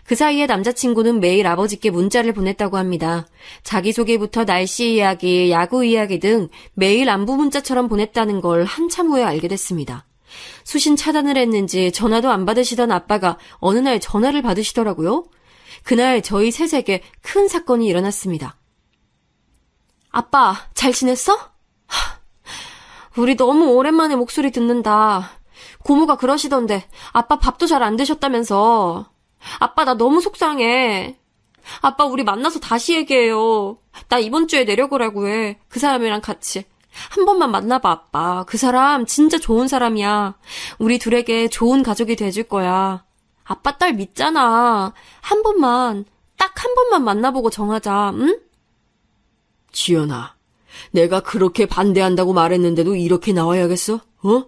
그 사이에 남자친구는 매일 아버지께 문자를 보냈다고 합니다. 자기소개부터 날씨 이야기, 야구 이야기 등 매일 안부 문자처럼 보냈다는 걸 한참 후에 알게 됐습니다. 수신 차단을 했는지 전화도 안 받으시던 아빠가 어느 날 전화를 받으시더라고요. 그날 저희 셋에게 큰 사건이 일어났습니다. 아빠, 잘 지냈어? 우리 너무 오랜만에 목소리 듣는다. 고모가 그러시던데 아빠 밥도 잘 안 드셨다면서. 아빠 나 너무 속상해. 아빠 우리 만나서 다시 얘기해요. 나 이번 주에 내려고라고 해. 그 사람이랑 같이. 한 번만 만나봐 아빠. 그 사람 진짜 좋은 사람이야. 우리 둘에게 좋은 가족이 돼줄 거야. 아빠 딸 믿잖아. 한 번만, 딱 한 번만 만나보고 정하자, 응? 지연아, 내가 그렇게 반대한다고 말했는데도 이렇게 나와야겠어? 어?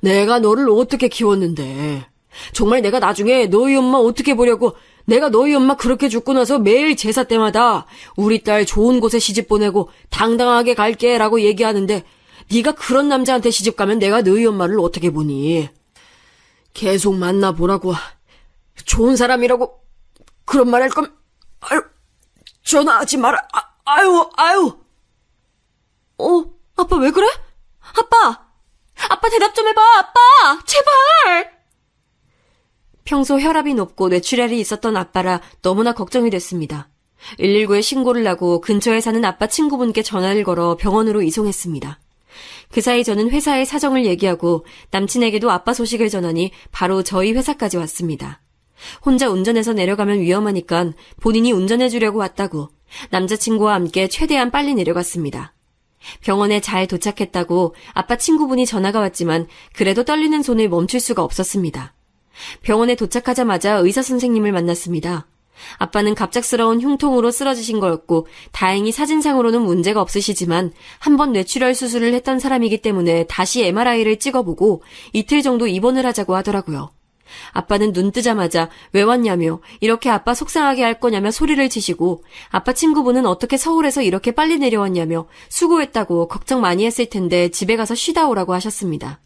내가 너를 어떻게 키웠는데. 정말 내가 나중에 너희 엄마 어떻게 보려고 내가 너희 엄마 그렇게 죽고 나서 매일 제사 때마다 우리 딸 좋은 곳에 시집 보내고 당당하게 갈게 라고 얘기하는데 네가 그런 남자한테 시집 가면 내가 너희 엄마를 어떻게 보니. 계속 만나보라고. 좋은 사람이라고 그런 말 할 거면 아유 전화하지 마라. 아유. 아빠 왜 그래? 아빠 대답 좀 해봐, 아빠! 제발! 평소 혈압이 높고 뇌출혈이 있었던 아빠라 너무나 걱정이 됐습니다. 119에 신고를 하고 근처에 사는 아빠 친구분께 전화를 걸어 병원으로 이송했습니다. 그 사이 저는 회사의 사정을 얘기하고 남친에게도 아빠 소식을 전하니 바로 저희 회사까지 왔습니다. 혼자 운전해서 내려가면 위험하니까 본인이 운전해주려고 왔다고 남자친구와 함께 최대한 빨리 내려갔습니다. 병원에 잘 도착했다고 아빠 친구분이 전화가 왔지만 그래도 떨리는 손을 멈출 수가 없었습니다. 병원에 도착하자마자 의사 선생님을 만났습니다. 아빠는 갑작스러운 흉통으로 쓰러지신 거였고 다행히 사진상으로는 문제가 없으시지만 한 번 뇌출혈 수술을 했던 사람이기 때문에 다시 MRI를 찍어보고 이틀 정도 입원을 하자고 하더라고요. 아빠는 눈 뜨자마자 왜 왔냐며 이렇게 아빠 속상하게 할 거냐며 소리를 치시고 아빠 친구분은 어떻게 서울에서 이렇게 빨리 내려왔냐며 수고했다고 걱정 많이 했을 텐데 집에 가서 쉬다 오라고 하셨습니다.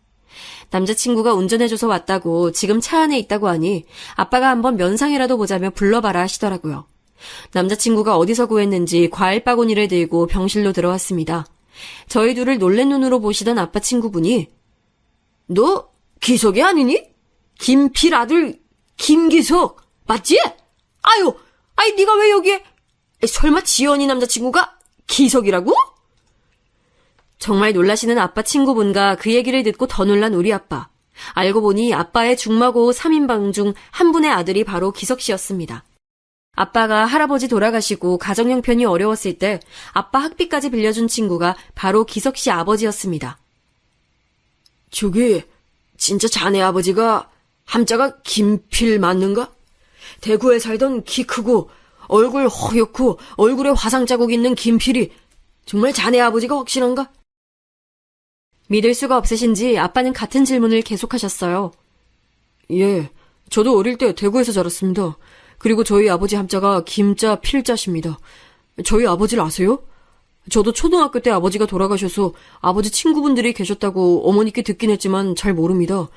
남자친구가 운전해줘서 왔다고 지금 차 안에 있다고 하니 아빠가 한번 면상이라도 보자며 불러봐라 하시더라고요. 남자친구가 어디서 구했는지 과일 바구니를 들고 병실로 들어왔습니다. 저희 둘을 놀란 눈으로 보시던 아빠 친구분이 너 기석이 아니니? 김필 아들 김기석 맞지? 아이 네가 왜 여기에? 설마 지연이 남자친구가 기석이라고? 정말 놀라시는 아빠 친구분과 그 얘기를 듣고 더 놀란 우리 아빠. 알고 보니 아빠의 중마고 3인방 중 한 분의 아들이 바로 기석 씨였습니다. 아빠가 할아버지 돌아가시고 가정 형편이 어려웠을 때 아빠 학비까지 빌려준 친구가 바로 기석 씨 아버지였습니다. 저기 진짜 자네 아버지가 함자가 김필 맞는가? 대구에 살던 키 크고 얼굴 허옇고 얼굴에 화상 자국 있는 김필이 정말 자네 아버지가 확실한가? 믿을 수가 없으신지 아빠는 같은 질문을 계속하셨어요. 예, 저도 어릴 때 대구에서 자랐습니다. 그리고 저희 아버지 함자가 김자 필자십니다. 저희 아버지를 아세요? 저도 초등학교 때 아버지가 돌아가셔서 아버지 친구분들이 계셨다고 어머니께 듣긴 했지만 잘 모릅니다.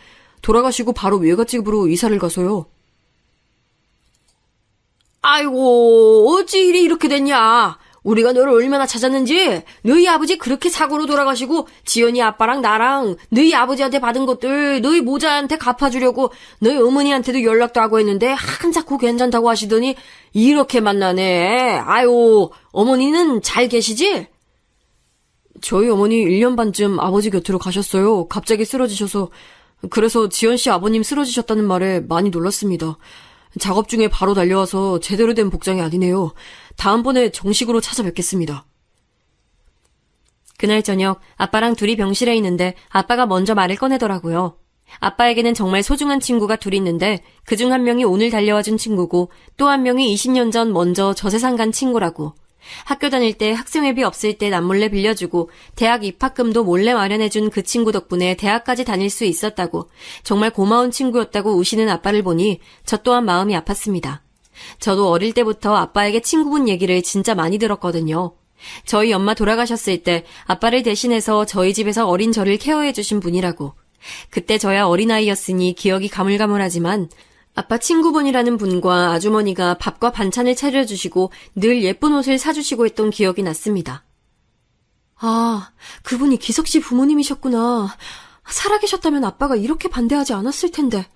돌아가시고 바로 외갓집으로 이사를 가서요. 아이고, 어찌 일이 이렇게 됐냐? 우리가 너를 얼마나 찾았는지. 너희 아버지 그렇게 사고로 돌아가시고 지연이 아빠랑 나랑 너희 아버지한테 받은 것들 너희 모자한테 갚아주려고 너희 어머니한테도 연락도 하고 했는데 한자코 괜찮다고 하시더니 이렇게 만나네. 아유, 어머니는 잘 계시지? 저희 어머니 1년 반쯤 아버지 곁으로 가셨어요. 갑자기 쓰러지셔서. 그래서 지연 씨 아버님 쓰러지셨다는 말에 많이 놀랐습니다. 작업 중에 바로 달려와서 제대로 된 복장이 아니네요. 다음번에 정식으로 찾아뵙겠습니다. 그날 저녁 아빠랑 둘이 병실에 있는데 아빠가 먼저 말을 꺼내더라고요. 아빠에게는 정말 소중한 친구가 둘이 있는데 그중 한 명이 오늘 달려와준 친구고 또 한 명이 20년 전 먼저 저 세상 간 친구라고. 학교 다닐 때 학생회비 없을 때 남몰래 빌려주고 대학 입학금도 몰래 마련해준 그 친구 덕분에 대학까지 다닐 수 있었다고 정말 고마운 친구였다고 우시는 아빠를 보니 저 또한 마음이 아팠습니다. 저도 어릴 때부터 아빠에게 친구분 얘기를 진짜 많이 들었거든요. 저희 엄마 돌아가셨을 때 아빠를 대신해서 저희 집에서 어린 저를 케어해주신 분이라고. 그때 저야 어린아이였으니 기억이 가물가물하지만 아빠 친구분이라는 분과 아주머니가 밥과 반찬을 차려주시고 늘 예쁜 옷을 사주시고 했던 기억이 났습니다. 아, 그분이 기석 씨 부모님이셨구나. 살아계셨다면 아빠가 이렇게 반대하지 않았을 텐데.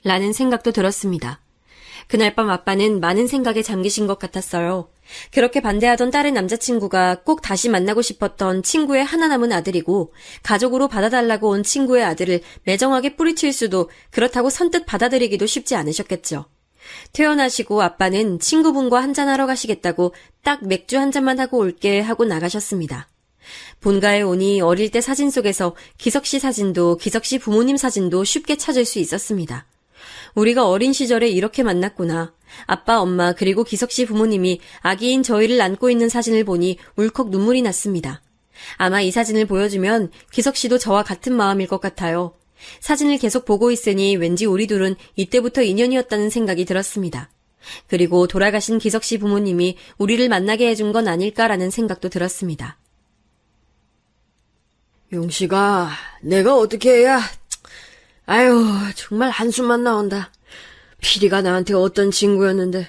라는 생각도 들었습니다. 그날 밤 아빠는 많은 생각에 잠기신 것 같았어요. 그렇게 반대하던 딸의 남자친구가 꼭 다시 만나고 싶었던 친구의 하나 남은 아들이고 가족으로 받아달라고 온 친구의 아들을 매정하게 뿌리칠 수도 그렇다고 선뜻 받아들이기도 쉽지 않으셨겠죠. 퇴원하시고 아빠는 친구분과 한잔하러 가시겠다고 딱 맥주 한 잔만 하고 올게 하고 나가셨습니다. 본가에 오니 어릴 때 사진 속에서 기석 씨 사진도 기석 씨 부모님 사진도 쉽게 찾을 수 있었습니다. 우리가 어린 시절에 이렇게 만났구나. 아빠, 엄마, 그리고 기석 씨 부모님이 아기인 저희를 안고 있는 사진을 보니 울컥 눈물이 났습니다. 아마 이 사진을 보여주면 기석 씨도 저와 같은 마음일 것 같아요. 사진을 계속 보고 있으니 왠지 우리 둘은 이때부터 인연이었다는 생각이 들었습니다. 그리고 돌아가신 기석 씨 부모님이 우리를 만나게 해준 건 아닐까라는 생각도 들었습니다. 용씨가 내가 어떻게 해야... 아유, 정말 한숨만 나온다. 피리가 나한테 어떤 친구였는데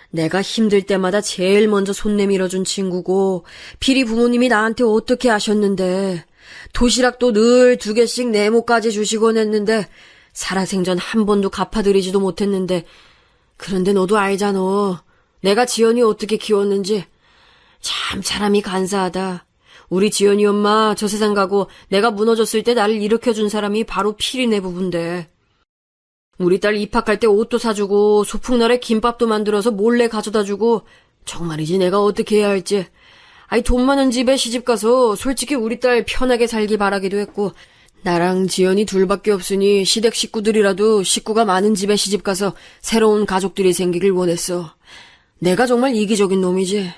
내가 힘들 때마다 제일 먼저 손 내밀어준 친구고 피리 부모님이 나한테 어떻게 하셨는데 도시락도 늘 2개씩 네모까지 주시곤 했는데 살아생전 한 번도 갚아드리지도 못했는데 그런데 너도 알잖아. 내가 지연이 어떻게 키웠는지. 참 사람이 간사하다. 우리 지연이 엄마 저 세상 가고 내가 무너졌을 때 나를 일으켜준 사람이 바로 피리네 부부인데. 우리 딸 입학할 때 옷도 사주고 소풍날에 김밥도 만들어서 몰래 가져다주고 정말이지 내가 어떻게 해야 할지. 아이 돈 많은 집에 시집가서 솔직히 우리 딸 편하게 살기 바라기도 했고 나랑 지연이 둘밖에 없으니 시댁 식구들이라도 식구가 많은 집에 시집가서 새로운 가족들이 생기길 원했어. 내가 정말 이기적인 놈이지.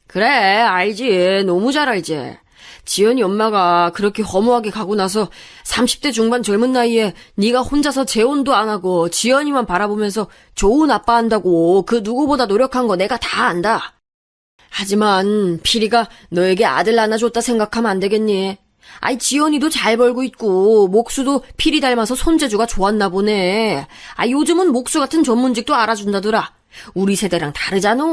그래, 알지. 너무 잘 알지. 지연이 엄마가 그렇게 허무하게 가고 나서 30대 중반 젊은 나이에 네가 혼자서 재혼도 안 하고 지연이만 바라보면서 좋은 아빠 한다고 그 누구보다 노력한 거 내가 다 안다. 하지만 피리가 너에게 아들 하나 줬다 생각하면 안 되겠니? 아이 지연이도 잘 벌고 있고 목수도 피리 닮아서 손재주가 좋았나 보네. 아 요즘은 목수 같은 전문직도 알아준다더라. 우리 세대랑 다르잖아.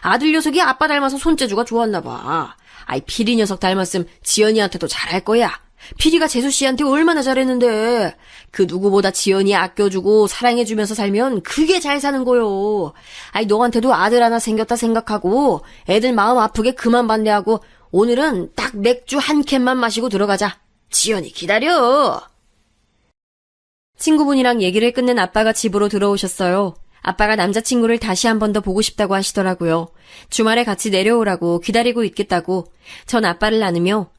아들 녀석이 아빠 닮아서 손재주가 좋았나 봐. 아이 피리 녀석 닮았음 지연이한테도 잘할 거야. 피리가 재수 씨한테 얼마나 잘했는데. 그 누구보다 지연이 아껴주고 사랑해주면서 살면 그게 잘 사는 거요. 아이 너한테도 아들 하나 생겼다 생각하고 애들 마음 아프게 그만 반대하고 오늘은 딱 맥주 한 캔만 마시고 들어가자. 지연이 기다려. 친구분이랑 얘기를 끝낸 아빠가 집으로 들어오셨어요. 아빠가 남자친구를 다시 한 번 더 보고 싶다고 하시더라고요. 주말에 같이 내려오라고 기다리고 있겠다고. 전 아빠를 안으며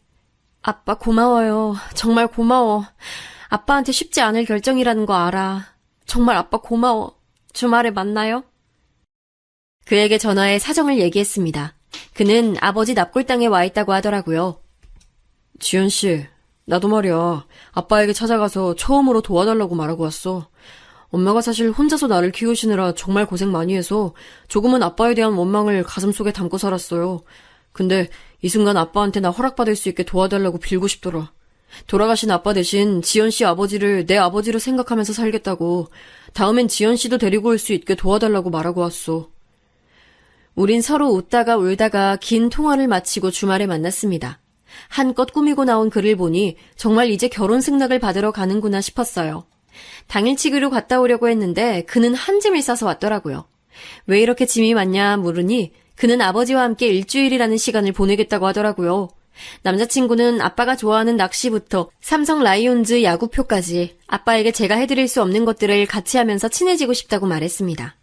아빠 고마워요. 정말 고마워. 아빠한테 쉽지 않을 결정이라는 거 알아. 정말 아빠 고마워. 주말에 만나요? 그에게 전화해 사정을 얘기했습니다. 그는 아버지 납골당에 와 있다고 하더라고요. 지연씨, 나도 말이야. 아빠에게 찾아가서 처음으로 도와달라고 말하고 왔어. 엄마가 사실 혼자서 나를 키우시느라 정말 고생 많이 해서 조금은 아빠에 대한 원망을 가슴속에 담고 살았어요. 근데 이 순간 아빠한테 나 허락받을 수 있게 도와달라고 빌고 싶더라. 돌아가신 아빠 대신 지연씨 아버지를 내 아버지로 생각하면서 살겠다고. 다음엔 지연씨도 데리고 올 수 있게 도와달라고 말하고 왔어. 우린 서로 웃다가 울다가 긴 통화를 마치고 주말에 만났습니다. 한껏 꾸미고 나온 그를 보니 정말 이제 결혼 승낙을 받으러 가는구나 싶었어요. 당일치기로 갔다 오려고 했는데 그는 한 짐을 싸서 왔더라고요. 왜 이렇게 짐이 많냐 물으니 그는 아버지와 함께 일주일이라는 시간을 보내겠다고 하더라고요. 남자친구는 아빠가 좋아하는 낚시부터 삼성 라이온즈 야구표까지 아빠에게 제가 해드릴 수 없는 것들을 같이 하면서 친해지고 싶다고 말했습니다.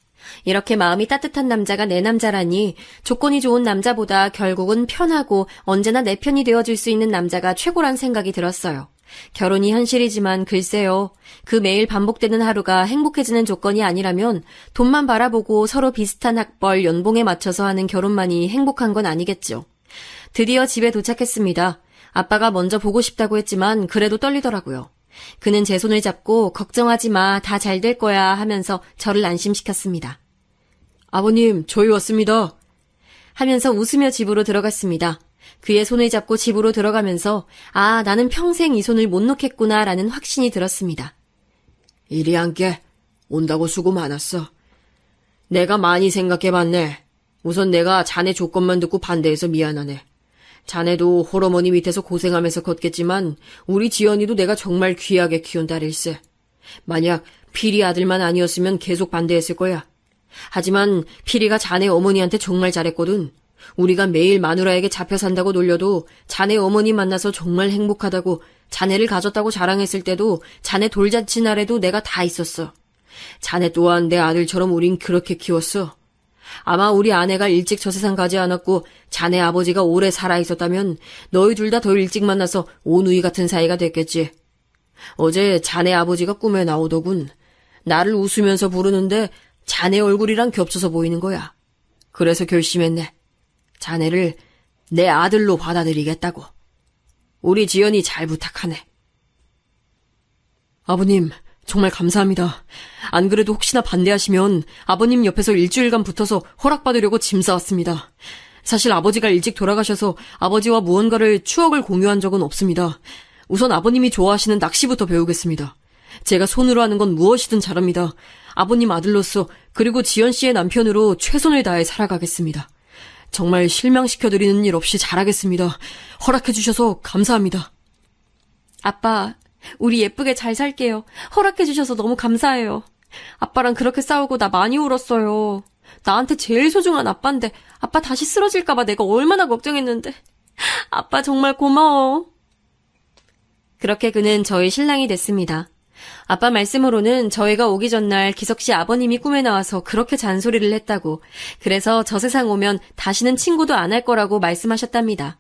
이렇게 마음이 따뜻한 남자가 내 남자라니 조건이 좋은 남자보다 결국은 편하고 언제나 내 편이 되어줄 수 있는 남자가 최고란 생각이 들었어요. 결혼이 현실이지만 글쎄요. 그 매일 반복되는 하루가 행복해지는 조건이 아니라면 돈만 바라보고 서로 비슷한 학벌, 연봉에 맞춰서 하는 결혼만이 행복한 건 아니겠죠. 드디어 집에 도착했습니다. 아빠가 먼저 보고 싶다고 했지만 그래도 떨리더라고요. 그는 제 손을 잡고 걱정하지 마, 다 잘 될 거야 하면서 저를 안심시켰습니다. 아버님, 저희 왔습니다. 하면서 웃으며 집으로 들어갔습니다. 그의 손을 잡고 집으로 들어가면서 아, 나는 평생 이 손을 못 놓겠구나 라는 확신이 들었습니다. 이리 앉게. 온다고 수고 많았어. 내가 많이 생각해봤네. 우선 내가 자네 조건만 듣고 반대해서 미안하네. 자네도 홀어머니 밑에서 고생하면서 컸겠지만 우리 지연이도 내가 정말 귀하게 키운 딸일세. 만약 필이 아들만 아니었으면 계속 반대했을 거야. 하지만 필이가 자네 어머니한테 정말 잘했거든. 우리가 매일 마누라에게 잡혀 산다고 놀려도 자네 어머니 만나서 정말 행복하다고 자네를 가졌다고 자랑했을 때도 자네 돌잔치 날에도 내가 다 있었어. 자네 또한 내 아들처럼 우린 그렇게 키웠어. 아마 우리 아내가 일찍 저 세상 가지 않았고 자네 아버지가 오래 살아있었다면 너희 둘 다 더 일찍 만나서 오누이 같은 사이가 됐겠지. 어제 자네 아버지가 꿈에 나오더군. 나를 웃으면서 부르는데 자네 얼굴이랑 겹쳐서 보이는 거야. 그래서 결심했네. 자네를 내 아들로 받아들이겠다고. 우리 지연이 잘 부탁하네. 아버님, 정말 감사합니다. 안 그래도 혹시나 반대하시면 아버님 옆에서 일주일간 붙어서 허락받으려고 짐 싸왔습니다. 사실 아버지가 일찍 돌아가셔서 아버지와 무언가를 추억을 공유한 적은 없습니다. 우선 아버님이 좋아하시는 낚시부터 배우겠습니다. 제가 손으로 하는 건 무엇이든 잘합니다. 아버님 아들로서 그리고 지연 씨의 남편으로 최선을 다해 살아가겠습니다. 정말 실망시켜드리는 일 없이 잘하겠습니다. 허락해주셔서 감사합니다. 아빠, 우리 예쁘게 잘 살게요. 허락해주셔서 너무 감사해요. 아빠랑 그렇게 싸우고 나 많이 울었어요. 나한테 제일 소중한 아빠인데 아빠 다시 쓰러질까봐 내가 얼마나 걱정했는데. 아빠 정말 고마워. 그렇게 그는 저희 신랑이 됐습니다. 아빠 말씀으로는 저희가 오기 전날 기석씨 아버님이 꿈에 나와서 그렇게 잔소리를 했다고, 그래서 저 세상 오면 다시는 친구도 안 할 거라고 말씀하셨답니다.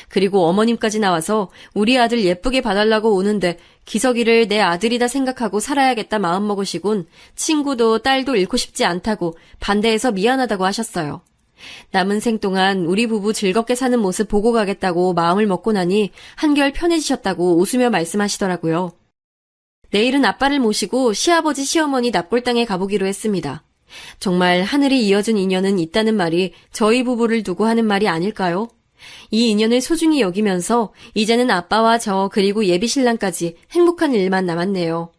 그리고 어머님까지 나와서 우리 아들 예쁘게 봐달라고 오는데 기석이를 내 아들이다 생각하고 살아야겠다 마음먹으시곤 친구도 딸도 잃고 싶지 않다고 반대해서 미안하다고 하셨어요. 남은 생 동안 우리 부부 즐겁게 사는 모습 보고 가겠다고 마음을 먹고 나니 한결 편해지셨다고 웃으며 말씀하시더라고요. 내일은 아빠를 모시고 시아버지 시어머니 납골당에 가보기로 했습니다. 정말 하늘이 이어준 인연은 있다는 말이 저희 부부를 두고 하는 말이 아닐까요? 이 인연을 소중히 여기면서 이제는 아빠와 저 그리고 예비 신랑까지 행복한 일만 남았네요.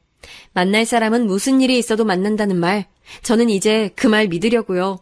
만날 사람은 무슨 일이 있어도 만난다는 말, 저는 이제 그 말 믿으려고요.